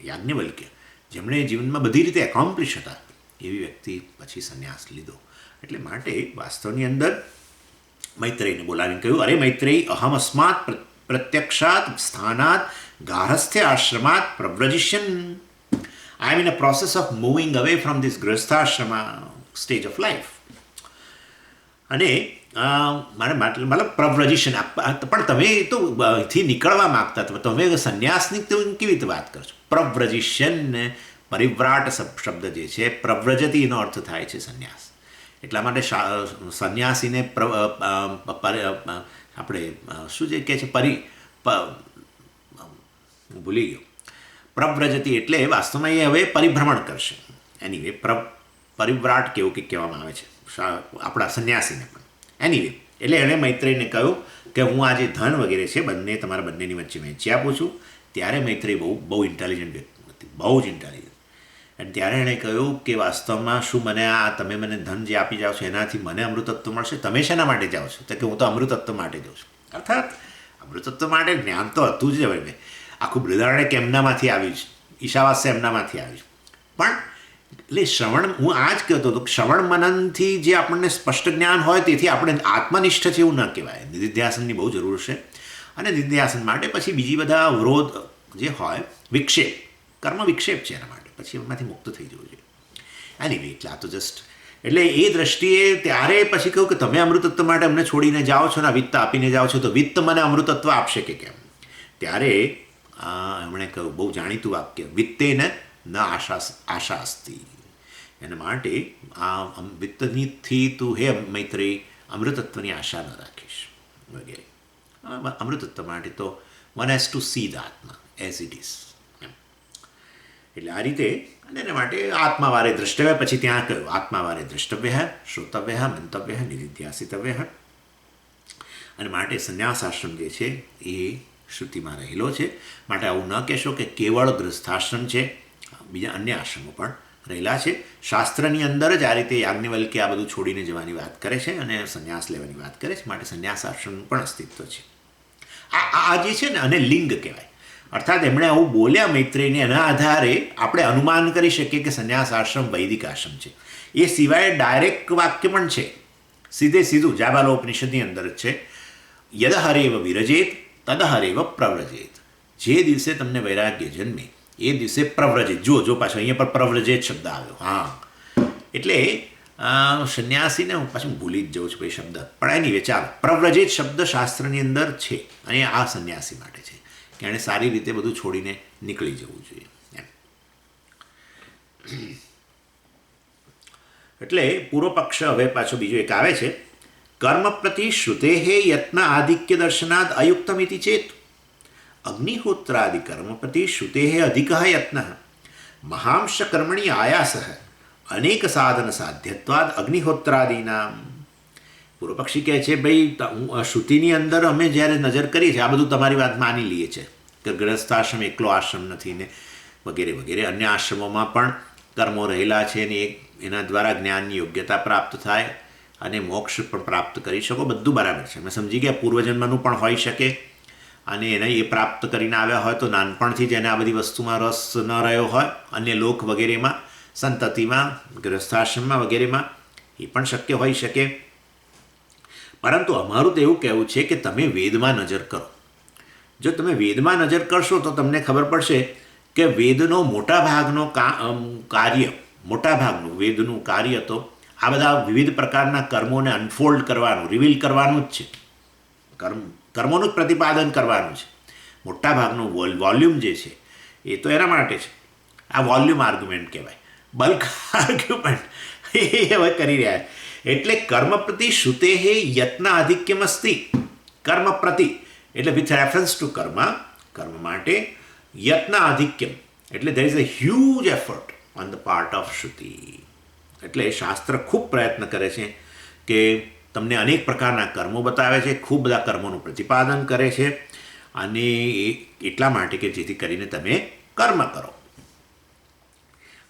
યાજ્ઞવલ્ક્ય, જેમણે જીવનમાં બધી રીતે એકોમ્પ્લિશ હતા, એવી વ્યક્તિ પછી સંન્યાસ લીધો. એટલે માટે વાસ્તવની અંદર મૈત્રેયને બોલાવીને કહ્યું, અરે મૈત્રેય, અહમ અસ્માત પ્રત્યક્ષાત સ્થાનાત ગાર્હસ્થ્ય આશ્રમાત પ્રવ્રજિષ્યન. I am in a process of moving away from this grihasthashrama stage of life. અને મારે મતલબ પ્રવ્રજિશન. પણ તમે તો અહીંથી નીકળવા માગતા હતા, તમે સંન્યાસની તો કેવી રીતે વાત કરો છો? પ્રવ્રજિષ્યન, પરિવ્રાટ શબ્દ જે છે, પ્રવ્રજતી એનો અર્થ થાય છે સંન્યાસ. એટલા માટે સંન્યાસીને આપણે શું જે કહે છે હું ભૂલી ગયો. પ્રવ્રજતી એટલે વાસ્તવમાં એ હવે પરિભ્રમણ કરશે. એની પરિવ્રાટ કેવું કે કહેવામાં આવે છે આપણા સંન્યાસીને પણ. એનીવે, એટલે એણે મૈત્રેયને કહ્યું કે હું આ જે ધન વગેરે છે બંને તમારા બંનેની વચ્ચે વહેંચી આપું છું. ત્યારે મૈત્રેય બહુ ઇન્ટેલિજન્ટ વ્યક્તિ હતી, બહુ જ ઇન્ટેલિજન્ટ. અને ત્યારે એણે કહ્યું કે વાસ્તવમાં શું મને તમે મને ધન જે આપી જાઓ છો એનાથી મને અમૃતત્વ મળશે? તમે શેના માટે જાઓ છો? તો કે હું તો અમૃતત્વ માટે જાઉં છું. અર્થાત અમૃતત્વ માટે જ્ઞાન તો હતું જ હવે. આખું બૃહદારણ્યક એમનામાંથી આવ્યું છે, ઈશાવાસ્ય એમનામાંથી આવ્યું છે. પણ એટલે શ્રવણ, હું આ જ કહેતો હતો, શ્રવણ મનનથી જે આપણને સ્પષ્ટ જ્ઞાન હોય તેથી આપણે આત્મનિષ્ઠ છે એવું ન કહેવાય. નિધિધ્યાસનની બહુ જરૂર છે. અને નિધિધ્યાસન માટે પછી બીજી બધા અવરોધ જે હોય, વિક્ષેપ, કર્મ વિક્ષેપ છે એના માટે, પછી એમાંથી મુક્ત થઈ જવું જોઈએ. એની વે, એટલે આ તો જસ્ટ એટલે એ દ્રષ્ટિએ ત્યારે પછી કહ્યું કે તમે અમૃતત્વ માટે અમને છોડીને જાઓ છો ને વિત્ત આપીને જાઓ છો, તો વિત્ત મને અમૃતત્વ આપશે કે કેમ? ત્યારે એમણે કહ્યું બહુ જાણીતું વાક્ય, વિત્તેને ન આશા અસ્તિ. એના માટે આ વિત્તથી તું હે મૈત્રેય અમૃતત્વની આશા ન રાખીશ વગેરે. અમૃતત્વ માટે તો one has to see the atma as it is. એટલે આ રીતે. અને એના માટે આત્માવારે દ્રષ્ટવ્ય, પછી ત્યાં કહ્યું આત્માવારે દ્રષ્ટવ્ય, શ્રોતવ્ય, મંતવ્ય, નિધિધ્યાસિતવ્ય. અને માટે સંન્યાસ આશ્રમ જે છે એ શ્રુતિમાં રહેલો છે. માટે આવું ન કહેશો કે કેવળ ગૃહસ્થાશ્રમ છે, બીજા અન્ય આશ્રમો પણ રહેલા છે. શાસ્ત્રની અંદર જ આ રીતે યાજ્ઞવલ્ક્ય આ બધું છોડીને જવાની વાત કરે છે અને સંન્યાસ લેવાની વાત કરે છે. માટે સંન્યાસ આશ્રમનું પણ અસ્તિત્વ છે. આ જે છે ને, અને લિંગ કહેવાય. અર્થાત એમણે આવું બોલ્યા મૈત્રેયને, એના આધારે આપણે અનુમાન કરી શકીએ કે સંન્યાસ આશ્રમ વૈદિક આશ્રમ છે. એ સિવાય ડાયરેક્ટ વાક્ય પણ છે, સીધું જાબાલોપનિષદની અંદર જ છે, યદ હરેવ વિરજેત તદ હરેવ પ્રવ્રજેત. જે દિવસે તમને વૈરાગ્ય જન્મે એ દિવસે પ્રવ્રજેત. જો પાછો અહીંયા પર પ્રવ્રજેત શબ્દ આવ્યો. હા, એટલે સંન્યાસીને હું પાછું ભૂલી જ જાઉં છું એ શબ્દ, પણ એની વિચાર પ્રવ્રજેત શબ્દ શાસ્ત્રની અંદર છે અને આ સંન્યાસી માટે છે કે એણે સારી રીતે બધું છોડીને નીકળી જવું જોઈએ એમ. એટલે પૂર્વ પક્ષ હવે પાછો બીજો એક આવે છે, કર્મ પ્રતિ શ્રુતે યત્ન આધિક્ય દર્શનાદ અયુક્તમિતિ ચેત અગ્નિહોત્રાદિ કર્મ પ્રતિ શ્રુતે અધિક યત્ન મહાંશ કર્મણી આયાસ અનેક સાધન સાધ્યત્વાદ અગ્નિહોત્રાદિના. પૂર્વ પક્ષી કહે છે, ભાઈ શ્રુતિની અંદર અમે જ્યારે નજર કરીએ છીએ, આ બધું તમારી વાત માની લઈએ છીએ કે ગ્રહસ્થાશ્રમ એકલો આશ્રમ નથી ને વગેરે વગેરે, અન્ય આશ્રમોમાં પણ કર્મો રહેલા છે ને એના દ્વારા જ્ઞાનની યોગ્યતા પ્રાપ્ત થાય અને મોક્ષ પણ પ્રાપ્ત કરી શકો, બધું બરાબર છે. અમે સમજી ગયા પૂર્વજન્મનું પણ હોઈ શકે અને એને એ પ્રાપ્ત કરીને આવ્યા હોય તો નાનપણથી જ એને આ બધી વસ્તુમાં રસ ન રહ્યો હોય, અન્ય લોક વગેરેમાં, સંતતિમાં, ગ્રસ્થાશ્રમમાં વગેરેમાં, એ પણ શક્ય હોઈ શકે. પરંતુ અમારું તો એવું કહેવું છે કે તમે વેદમાં નજર કરો. જો તમે વેદમાં નજર કરશો તો તમને ખબર પડશે કે વેદનો મોટાભાગનું વેદનું કાર્ય તો આ બધા વિવિધ પ્રકારના કર્મોને અનફોલ્ડ કરવાનું, રિવીલ કરવાનું જ છે. કર્મોનું જ પ્રતિપાદન કરવાનું છે. મોટાભાગનું વોલ્યુમ જે છે એ તો એના માટે છે. આ વોલ્યુમ આર્ગ્યુમેન્ટ કહેવાય, બલ્ક આર્ગ્યુમેન્ટ એ હવે કરી રહ્યા. એટલે કર્મ પ્રતિ શ્રુતે યત્ન આધિક્યમ અસ્તિ. કર્મ પ્રતિ એટલે વિથ રેફરન્સ ટુ કર્મ માટે યત્ન આધિક્યમ એટલે there is a huge effort on the part of શ્રુતિ. એટલે શાસ્ત્ર ખૂબ પ્રયત્ન કરે છે કે તમને અનેક પ્રકારના કર્મો બતાવે છે, ખૂબ બધા કર્મોનું પ્રતિપાદન કરે છે અને એટલા માટે કે જેથી કરીને તમે કર્મ કરો.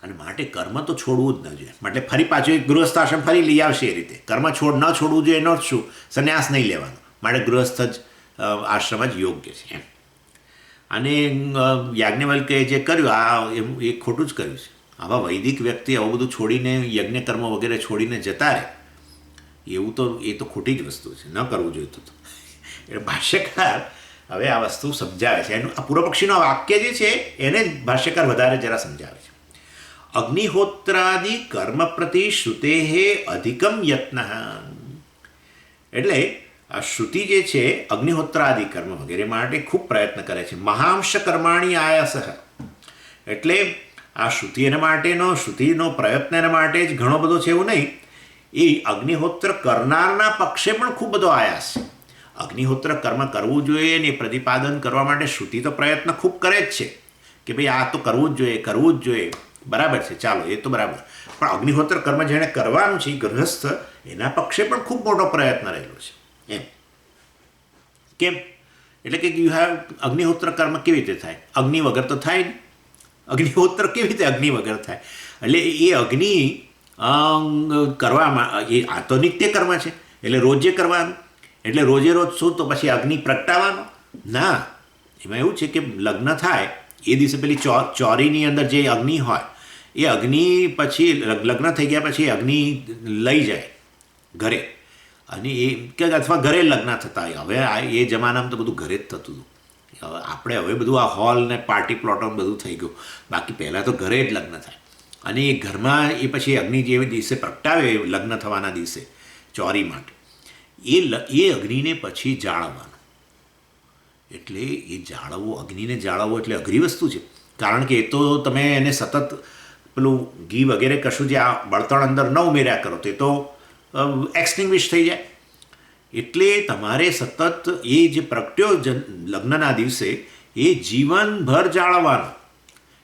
અને માટે કર્મ તો છોડવું જ ન જોઈએ. માટે ફરી પાછું એક ગૃહસ્થાશ્રમ ફરી લઈ આવશે એ રીતે. કર્મ ન છોડવું જોઈએ એનો જ શું? સંન્યાસ નહીં લેવાનો. માટે ગૃહસ્થ જ આશ્રમ જ યોગ્ય છે એમ. અને યાજ્ઞવલ્કે જે કર્યું એ ખોટું જ કર્યું છે. આવા વૈદિક વ્યક્તિ આવું બધું છોડીને યજ્ઞ કર્મ વગેરે છોડીને જતા રહે એવું તો એ તો ખોટી જ વસ્તુ છે, ન કરવું જોઈએ. તો એટલે ભાષ્યકાર હવે આ વસ્તુ સમજાવે છે. એનું આ પૂર્વ પક્ષીનું વાક્ય જે છે એને ભાષ્યકાર વધારે જરા સમજાવે છે. અગ્નિહોત્રાદિ કર્મ પ્રતિ શ્રુતે અધિકમ યત્ન. એટલે આ શ્રુતિ જે છે અગ્નિહોત્રાદિ કર્મ વગેરે માટે ખૂબ પ્રયત્ન કરે છે. મહાંશ કર્માણી આયાસ એટલે આ શ્રુતિ એના માટેનો, શ્રુતિનો પ્રયત્ન એના માટે જ ઘણો બધો છે એવું નહીં. એ અગ્નિહોત્ર કરનારના પક્ષે પણ ખૂબ બધો આયાસ છે. અગ્નિહોત્ર કર્મ કરવું જોઈએ ને એ પ્રતિપાદન કરવા માટે શ્રુતિ તો પ્રયત્ન ખૂબ કરે જ છે કે ભાઈ આ તો કરવું જ જોઈએ. બરાબર છે, ચાલો એ તો બરાબર. પણ અગ્નિહોત્ર કર્મ જેણે કરવાનું છે ગૃહસ્થ, એના પક્ષે પણ ખૂબ મોટો પ્રયત્ન રહેલો છે એમ. કેમ? એટલે કે યુ હેવ અગ્નિહોત્ર કર્મ કેવી રીતે થાય? અગ્નિ વગર તો થાય ને. અગ્નિહોત્ર કેવી રીતે અગ્નિ વગર થાય? એટલે એ અગ્નિ કરવામાં એ આ તો નિત્ય કર્મ છે એટલે રોજે કરવાનું. એટલે રોજે રોજ શું તો પછી અગ્નિ પ્રગટાવવાનો? ના, એમાં એવું છે કે લગ્ન થાય એ દિવસે પેલી ચોરીની અંદર જે અગ્નિ હોય એ અગ્નિ પછી લગ્ન થઈ ગયા પછી અગ્નિ લઈ જાય ઘરે અને એ કે અથવા ઘરે લગ્ન થતા હોય. હવે એ જમાનામાં તો બધું ઘરે જ થતું હતું. આપણે હવે બધું આ હોલ ને પાર્ટી પ્લોટો બધું થઈ ગયું. બાકી પહેલાં તો ઘરે જ લગ્ન થાય અને એ ઘરમાં એ પછી અગ્નિ જે દિવસે પ્રગટાવે લગ્ન થવાના દિવસે ચોરી માટે એ અગ્નિને પછી જાળવવાનો. એટલે એ જાળવવો, અગ્નિને જાળવવો એટલે અઘરી વસ્તુ છે. કારણ કે એ તો તમે એને સતત પેલું ઘી વગેરે કશું જે આ બળતણ અંદર ન ઉમેર્યા કરો તો એ તો એક્સટિંગ્વિશ થઈ જાય. એટલે તમારે સતત એ જે પ્રગટ્યો લગ્નના દિવસે એ જીવનભર જાળવવાનો.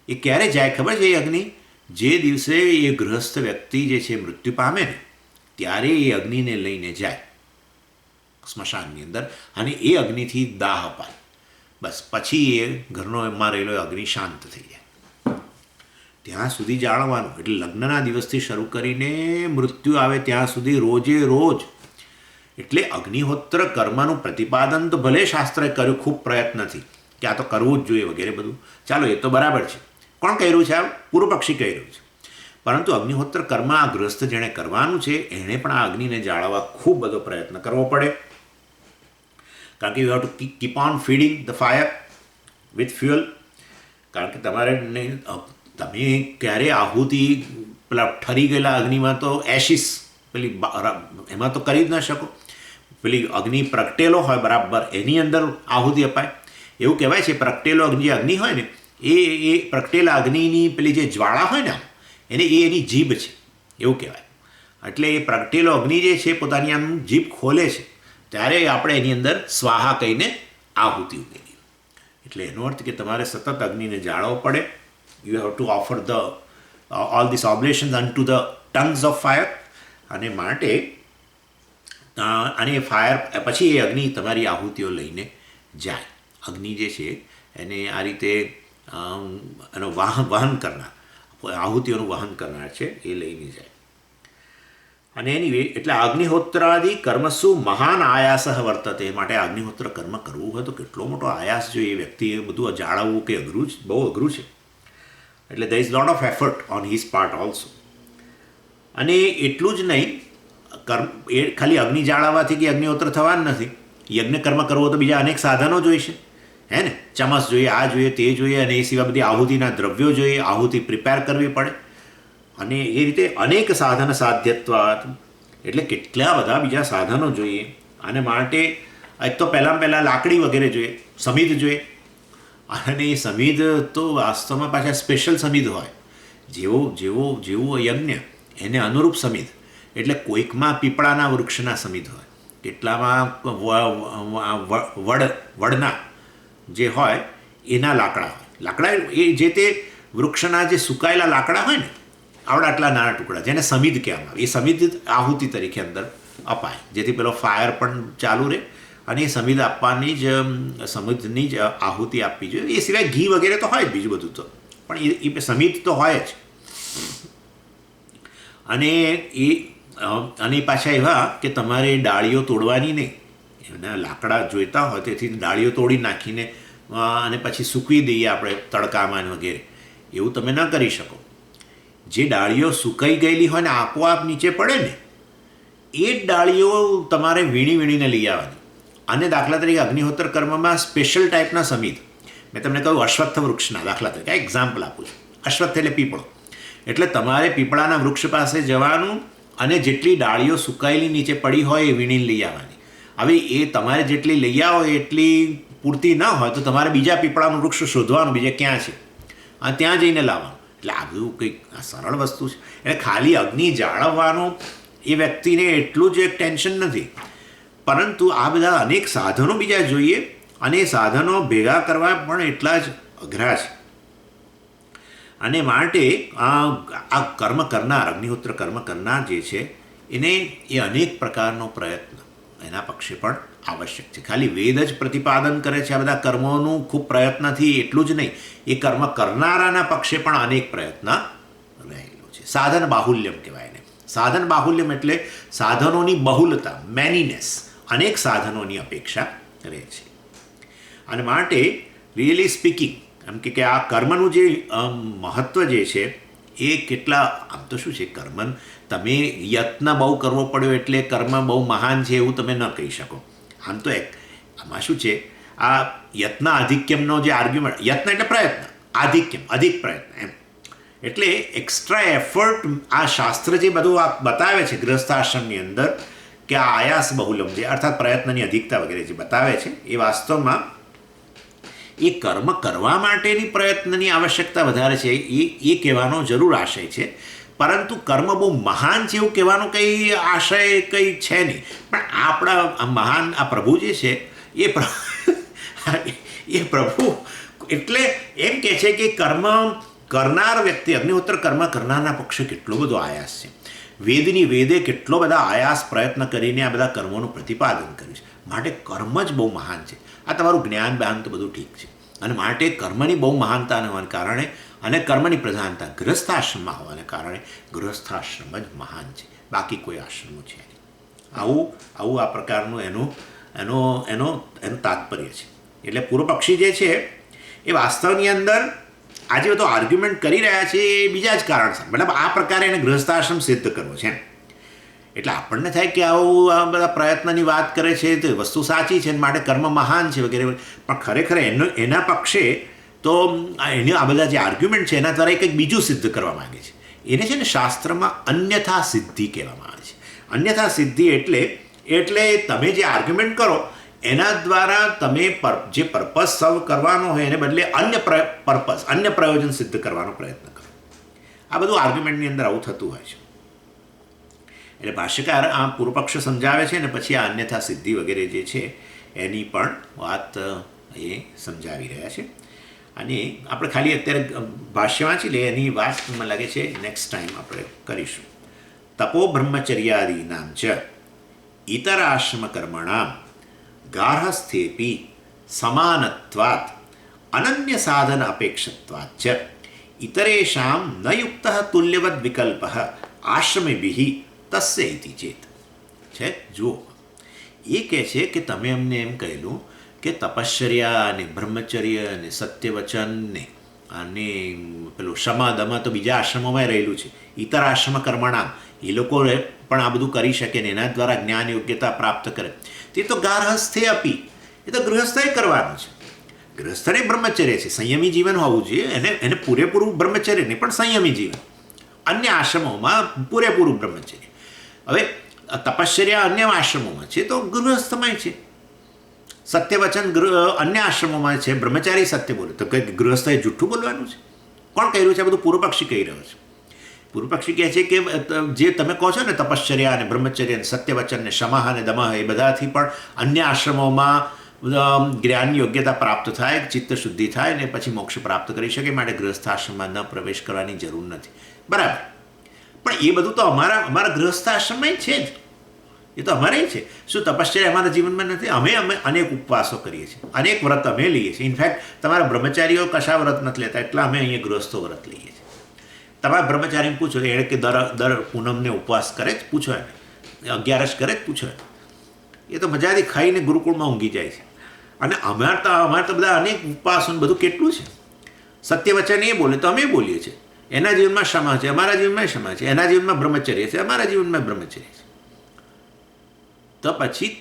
એ ક્યારે જાય ખબર છે એ અગ્નિ? જે દિવસે એ ગૃહસ્થ વ્યક્તિ જે છે મૃત્યુ પામે ને ત્યારે એ અગ્નિને લઈને જાય સ્મશાનની અંદર અને એ અગ્નિથી દાહ અપાય. બસ પછી એ ઘરનો એમાં રહેલો અગ્નિ શાંત થઈ જાય. ત્યાં સુધી જાળવવાનું. એટલે લગ્નના દિવસથી શરૂ કરીને મૃત્યુ આવે ત્યાં સુધી રોજે રોજ. એટલે અગ્નિહોત્ર કર્મનું પ્રતિપાદન તો ભલે શાસ્ત્રએ કર્યું ખૂબ પ્રયત્નથી કે આ તો કરવું જ જોઈએ વગેરે બધું, ચાલો એ તો બરાબર છે. કોણ કહી રહ્યું છે? આ પૂર્વ પક્ષી કહી રહ્યું છે. પરંતુ અગ્નિહોત્ર કર્મ આ ગૃહસ્થ જેણે કરવાનું છે એણે પણ આ અગ્નિને જાળવવા ખૂબ બધો પ્રયત્ન કરવો પડે. કારણ કે you have to keep on feeding the fire with fuel. કારણ કે તમારે તમે ક્યારે આહુતિ પેલા ઠરી ગયેલા અગ્નિમાં તો એશિસ પેલી એમાં તો કરી જ ન શકો. પેલી અગ્નિ પ્રગટેલો હોય બરાબર એની અંદર આહુતિ અપાય. એવું કહેવાય છે પ્રગટેલો જે અગ્નિ હોય ને એ પ્રગટેલા અગ્નિની પેલી જે જ્વાળા હોય ને એને એની જીભ છે એવું કહેવાય. એટલે એ પ્રગટેલો અગ્નિ જે છે પોતાની આમ જીભ ખોલે છે ત્યારે આપણે એની અંદર સ્વાહા કહીને આહુતિ ઉમેરી. એટલે એનો અર્થ કે તમારે સતત અગ્નિને જાળવવો પડે. You have to offer all this oblations unto the tongues of fire. અને માટે અને ફાયર પછી એ અગ્નિ તમારી આહુતિઓ લઈને જાય. અગ્નિ જે છે એને આ રીતે એનો વહન કરનાર, આહુતિઓનું વહન કરનાર છે, એ લઈને જાય. અને એની એટલે અગ્નિહોત્રાદિ કર્મસુ મહાન આયાસ વર્તતે. માટે અગ્નિહોત્ર કર્મ કરવું હોય તો કેટલો મોટો આયાસ જોઈએ એ વ્યક્તિએ બધું જાળવવું કે અઘરું છે, બહુ અઘરું છે. એટલે there is lot of effort on his part also. અને એટલું જ નહીં, એ ખાલી અગ્નિ જાળવવાથી કે અગ્નિહોત્ર થવાનું નથી. યજ્ઞ કર્મ કરવો તો બીજા અનેક સાધનો જોઈશે, હે ને. ચમસ જોઈએ, આ જોઈએ, તે જોઈએ, અને એ સિવાય બધી આહુતિના દ્રવ્યો જોઈએ, આહુતિ પ્રિપેર કરવી પડે. અને એ રીતે અનેક સાધન સાધ્યત્વાત, એટલે કેટલા બધા બીજા સાધનો જોઈએ. અને માટે એક તો પહેલાં લાકડી વગેરે જોઈએ, સમિધ જોઈએ. અને એ સમિધ તો વાસ્તવમાં પાછા સ્પેશિયલ સમિધ હોય. જેવું યજ્ઞ એને અનુરૂપ સમિધ. એટલે કોઈકમાં પીપળાના વૃક્ષના સમિધ હોય, કેટલામાં વડના જે હોય એના લાકડા હોય. લાકડા એ જે તે વૃક્ષના જે સુકાયેલા લાકડા હોય ને, આવડા આટલા નાના ટુકડા, જેને સમિધ કહેવામાં આવે. એ સમિધ આહુતિ તરીકે અંદર અપાય, જેથી પેલો ફાયર પણ ચાલુ રહે. અને એ સમિધ આપવાની જ સમિધની જ આહુતિ આપવી જોઈએ. એ સિવાય ઘી વગેરે તો હોય જ, બીજું બધું તો, પણ એ સમિધ તો હોય જ. અને પાછા એવા કે તમારે ડાળીઓ તોડવાની નહીં. એના લાકડા જોઈતા હોય તેથી ડાળીઓ તોડી નાખીને અને પછી સૂકવી દઈએ આપણે તડકામાં વગેરે, એવું તમે ન કરી શકો. જે ડાળીઓ સુકાઈ ગયેલી હોય ને આપોઆપ નીચે પડે ને, એ જ ડાળીઓ તમારે વીણીને લઈ આવવાની. અને દાખલા તરીકે અગ્નિહોત્ર કર્મમાં સ્પેશિયલ ટાઈપના સમિધ, મેં તમને કહ્યું અશ્વત્થ વૃક્ષના, દાખલા તરીકે એક્ઝામ્પલ આપું છું. અશ્વત્થ એટલે પીપળો. એટલે તમારે પીપળાના વૃક્ષ પાસે જવાનું અને જેટલી ડાળીઓ સુકાયેલી નીચે પડી હોય એ વીણીને લઈ આવવાની. હવે એ તમારે જેટલી લઈ આવો એટલી પૂરતી ન હોય તો તમારે બીજા પીપળાનું વૃક્ષ શોધવાનું, બીજે ક્યાં છે, અને ત્યાં જઈને લાવવાનું. એટલે આ બધું કંઈક સરળ વસ્તુ છે. એટલે ખાલી અગ્નિ જાળવવાનું એ વ્યક્તિને એટલું જ એક ટેન્શન નથી, પરંતુ આ બધા અનેક સાધનો બીજા જોઈએ, અને એ સાધનો ભેગા કરવા પણ એટલા જ અઘરા છે. અને માટે આ કર્મ કરનાર, અગ્નિહોત્ર કર્મ કરનાર જે છે એને એ અનેક પ્રકારનો પ્રયત્ન એના પક્ષે પણ આવશ્યક છે. ખાલી વેદ જ પ્રતિપાદન કરે છે આ બધા કર્મોનું ખૂબ પ્રયત્નથી, એટલું જ નહીં, એ કર્મ કરનારાના પક્ષે પણ અનેક પ્રયત્ન રહેલો છે. સાધન બાહુલ્યમ કહેવાય ને. સાધન બાહુલ્યમ એટલે સાધનોની બહુલતા, મેનીનેસ, અનેક સાધનોની અપેક્ષા રહે છે. અને માટે રિયલી સ્પીકિંગ એમ કે આ કર્મનું જે મહત્ત્વ જે છે એ કેટલા, આમ તો શું છે, કર્મ તમે યત્ન બહુ કરવો પડ્યો એટલે કર્મ બહુ મહાન છે એવું તમે ન કહી શકો. આમ તો આમાં શું છે, આ યત્ન આધિક્યમનો જે આર્ગ્યુમેન્ટ, યત્ન એટલે પ્રયત્ન, આધિક્યમ અધિક પ્રયત્ન એમ, એટલે એક્સ્ટ્રા એફર્ટ આ શાસ્ત્ર જે બધું આ બતાવે છે ગૃહસ્થાશ્રમની અંદર કે આ આયાસ બહુલમ છે, અર્થાત પ્રયત્નની અધિકતા વગેરે જે બતાવે છે, એ વાસ્તવમાં એ કર્મ કરવા માટેની પ્રયત્નની આવશ્યકતા વધારે છે એ કહેવાનો જરૂર આશય છે. પરંતુ કર્મ બહુ મહાન છે એવું કહેવાનો કંઈ આશય કંઈ છે નહીં. પણ આપણા મહાન આ પ્રભુ જે છે એ પ્રભુ એટલે એમ કહે છે કે કર્મ કરનાર વ્યક્તિ, અગ્નિહોત્ર કર્મ કરનારના પક્ષે કેટલો બધો આયાસ છે. વેદે કેટલો બધા આયાસ પ્રયત્ન કરીને આ બધા કર્મોનું પ્રતિપાદન કર્યું છે. માટે કર્મ જ બહુ મહાન છે. આ તમારું જ્ઞાન જ્ઞાન તો બધું ઠીક છે, અને માટે કર્મની બહુ મહાનતા હોવાને કારણે અને કર્મની પ્રધાનતા ગૃહસ્થાશ્રમમાં હોવાને કારણે ગૃહસ્થાશ્રમ જ મહાન છે, બાકી કોઈ આશ્રમો છે નહીં. આવું આ પ્રકારનું એનું તાત્પર્ય છે. એટલે પૂર્વપક્ષી જે છે એ વાસ્તવની અંદર આજે બધો આર્ગ્યુમેન્ટ કરી રહ્યા છે એ બીજા જ કારણસર, મતલબ આ પ્રકારે એને ગૃહસ્થાશ્રમ સિદ્ધ કરવો છે. એટલે આપણને થાય કે આવું આ બધા પ્રયત્નની વાત કરે છે તો વસ્તુ સાચી છે, માટે કર્મ મહાન છે વગેરે, પણ ખરેખર એના પક્ષે તો આ બધા જે આર્ગ્યુમેન્ટ છે એના દ્વારા એ કંઈક બીજું સિદ્ધ કરવા માગે છે. એને છે ને શાસ્ત્રમાં અન્યથા સિદ્ધિ કહેવામાં આવે છે. અન્યથા સિદ્ધિ એટલે તમે જે આર્ગ્યુમેન્ટ કરો એના દ્વારા તમે જે પર્પઝ સર્વ કરવાનો હોય એને બદલે અન્ય પર્પઝ, અન્ય પ્રયોજન સિદ્ધ કરવાનો પ્રયત્ન કરો. આ બધું આર્ગ્યુમેન્ટની અંદર આવું થતું હોય છે. એટલે ભાષ્યકાર આ પૂર્વપક્ષ સમજાવે છે ને પછી આ અન્યથા સિદ્ધિ વગેરે જે છે એની પણ વાત એ સમજાવી રહ્યા છે. અને આપણે ખાલી અત્યારે ભાષ્ય વાંચી લઈએ, એની વાત મને લાગે છે નેક્સ્ટ ટાઈમ આપણે કરીશું. તપો બ્રહ્મચર્યાદીનામ ચ ઇતરાશ્રમ કર્મણામ ગાર્હસ્થ્યેપી સમાનત્વાત અનન્ય સાધન અપેક્ષત્વાત ચ ઇતરેષામ ન યુક્ત તુલ્યવદ વિકલ્પ આશ્રમેભિઃ તસ્ય ઇતિ ચેત. છે જુઓ, એ કહે છે કે તમે અમને એમ કહેલું કે તપશ્ચર્યા અને બ્રહ્મચર્ય અને સત્યવચન ને અને પેલું ક્ષમા દમા તો બીજા આશ્રમોમાં રહેલું છે. ઇતર આશ્રમ કર્મણામ, એ લોકો પણ આ બધું કરી શકે ને એના દ્વારા જ્ઞાન યોગ્યતા પ્રાપ્ત કરે. તે તો ગાર્હસ્થે અપી, એ તો ગૃહસ્થએ કરવાનું છે. ગૃહસ્થને બ્રહ્મચર્ય છે, સંયમી જીવન હોવું જોઈએ. એને પૂરેપૂરું બ્રહ્મચર્ય નહીં પણ સંયમી જીવન. અન્ય આશ્રમોમાં પૂરેપૂરું બ્રહ્મચર્ય. હવે તપશ્ચર્યા અન્ય આશ્રમોમાં છે તો ગૃહસ્થમાં છે. સત્યવચન અન્ય આશ્રમોમાં છે, બ્રહ્મચારી સત્ય બોલે તો કંઈક ગૃહસ્થએ જૂઠું બોલવાનું છે? કોણ કહી રહ્યું છે? આ બધું પૂર્વપક્ષી કહી રહ્યો છે. પૂર્વપક્ષી કહે છે કે જે તમે કહો છો ને તપશ્ચર્યા અને બ્રહ્મચર્ય અને સત્યવચન ને શમઃ અને દમઃ, એ બધાથી પણ અન્ય આશ્રમોમાં જ્ઞાન યોગ્યતા પ્રાપ્ત થાય, ચિત્ત શુદ્ધિ થાય ને પછી મોક્ષ પ્રાપ્ત કરી શકે, માટે ગૃહસ્થાશ્રમમાં ન પ્રવેશ કરવાની જરૂર નથી. બરાબર, પણ એ બધું તો અમારા ગૃહસ્થાશ્રમમાં છે જ, એ તો અમારે છે. શું તપશ્ચર્યા અમારા જીવનમાં નથી? અમે અનેક ઉપવાસો કરીએ છીએ, અનેક વ્રત અમે લઈએ છીએ. ઇનફેક્ટ તમારા બ્રહ્મચારીઓ કશા વ્રત નથી લેતા, એટલા અમે અહીંયા ગૃહસ્થો વ્રત લઈએ છીએ. તમારા બ્રહ્મચારીને પૂછો એને કે દર પૂનમને ઉપવાસ કરે જ, પૂછો એને. 11 કરે જ, પૂછો એને. એ તો મજાથી ખાઈને ગુરુકુળમાં ઊંઘી જાય છે. અને અમારે તો બધા અનેક ઉપવાસો બધું કેટલું છે. સત્યવચન એ બોલે તો અમે બોલીએ છીએ. એના જીવનમાં ક્ષમા છે, અમારા જીવનમાં ક્ષમા છે. એના જીવનમાં બ્રહ્મચર્ય છે, અમારા જીવનમાં બ્રહ્મચર્ય છે. તો પછી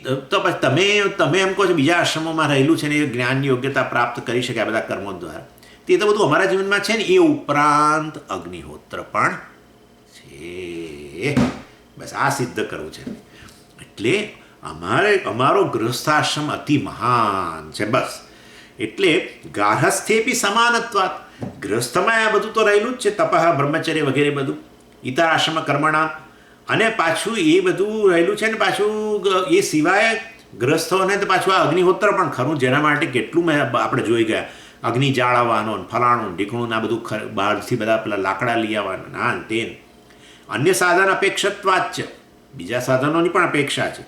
તમે એમ કહો છો બીજા આશ્રમોમાં રહેલું છે ને એ જ્ઞાનની યોગ્યતા પ્રાપ્ત કરી શકે આ બધા કર્મો દ્વારા, તે તો બધું અમારા જીવનમાં છે ને. એ ઉપરાંત અગ્નિહોત્ર પણ છે. બસ આ સિદ્ધ કરવું છે. એટલે અમારો ગૃહસ્થાશ્રમ અતિ મહાન છે. બસ એટલે ગાર્હસ્થ્યેપી સમાનત્વાત, ગૃહસ્થમાં આ બધું તો રહેલું જ છે, તપઃ બ્રહ્મચર્ય વગેરે બધું. ઇતર આશ્રમ કર્મણા, અને પાછું એ બધું રહેલું છે ને પાછું એ સિવાય ગ્રસ્થોને તો પાછું આ અગ્નિહોત્ર પણ ખરું, જેના માટે કેટલું આપણે જોઈ ગયા. અગ્નિ જાળવવાનો ફલાણું ઢીકણું આ બધું બહારથી બધા પેલા લાકડા લઈ આવવાના ના તે. અન્ય સાધન અપેક્ષત્વાત છે, બીજા સાધનોની પણ અપેક્ષા છે.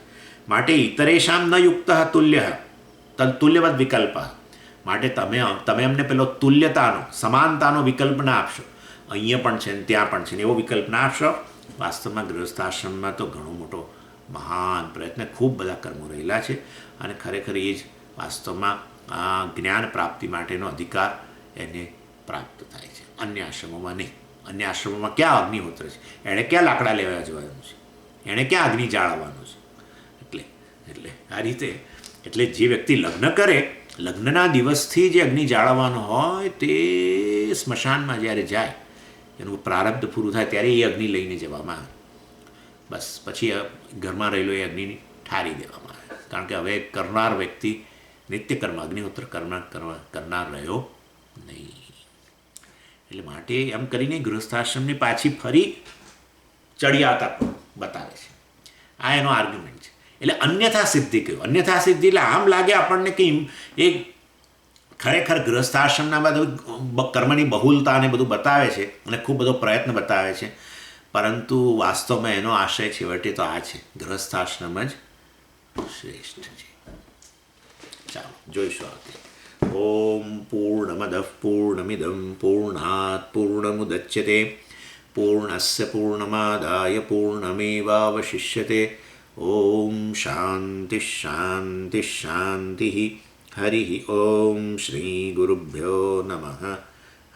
માટે ઇતરેશામ ન યુક્ત તુલ્યવદ વિકલ્પ, માટે તમે અમને પેલો તુલ્યતાનો સમાનતાનો વિકલ્પ ના આપશો. અહીંયા પણ છે ને ત્યાં પણ છે ને એવો વિકલ્પ ના આપશો. વાસ્તવમાં ગૃહસ્થાશ્રમમાં તો ઘણો મોટો મહાન પ્રયત્ન, ખૂબ બધા કર્મો રહેલા છે. અને ખરેખર એ જ વાસ્તવમાં આ જ્ઞાન પ્રાપ્તિ માટેનો અધિકાર એને પ્રાપ્ત થાય છે, અન્ય આશ્રમોમાં નહીં. અન્ય આશ્રમોમાં ક્યાં અગ્નિહોત્ર છે? એણે ક્યાં લાકડા લેવા જવાનું છે? એણે ક્યાં અગ્નિ જાળવવાનું છે? એટલે આ રીતે એટલે જે વ્યક્તિ લગ્ન કરે, લગ્નના દિવસથી જે અગ્નિ જાળવવાનો હોય તે સ્મશાનમાં જ્યારે જાય, એનું પ્રારબ્ધ પૂરું થાય ત્યારે એ અગ્નિ લઈને જવામાં આવે. બસ પછી ઘરમાં રહેલો એ અગ્નિની ઠારી દેવામાં આવે. કારણ કે હવે કરનાર વ્યક્તિ નિત્યકર્મ અગ્નિહોત્ર કરનાર રહ્યો નહીં. એટલે માટે એમ કરીને ગૃહસ્થાશ્રમની પાછી ફરી ચડિયાતા બતાવે છે. આ એનો આર્ગ્યુમેન્ટ છે. એટલે અન્યથા સિદ્ધિ કહ્યું. અન્યથા સિદ્ધિ એટલે આમ લાગે આપણને કે એ ખરેખર ગૃહસ્થાશ્રમના બધું કર્મની બહુલતાને બધું બતાવે છે અને ખૂબ બધો પ્રયત્ન બતાવે છે, પરંતુ વાસ્તવમાં એનો આશય છેવટે તો આ છે, ગૃહસ્થાશ્રમ જ શ્રેષ્ઠ છે. ચાલો જોઈશું આગળ. ઓમ પૂર્ણમદ પૂર્ણમિદં પૂર્ણાત પૂર્ણમુદચ્યતે પૂર્ણસ્ય પૂર્ણમાદાય પૂર્ણમેવાવશિષ્યતે. ઓમ શાંતિ શાંતિ શાંતિ. હરિ ઓમ શ્રી ગુરુભ્યો નમઃ.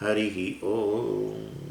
હરિ ઓમ.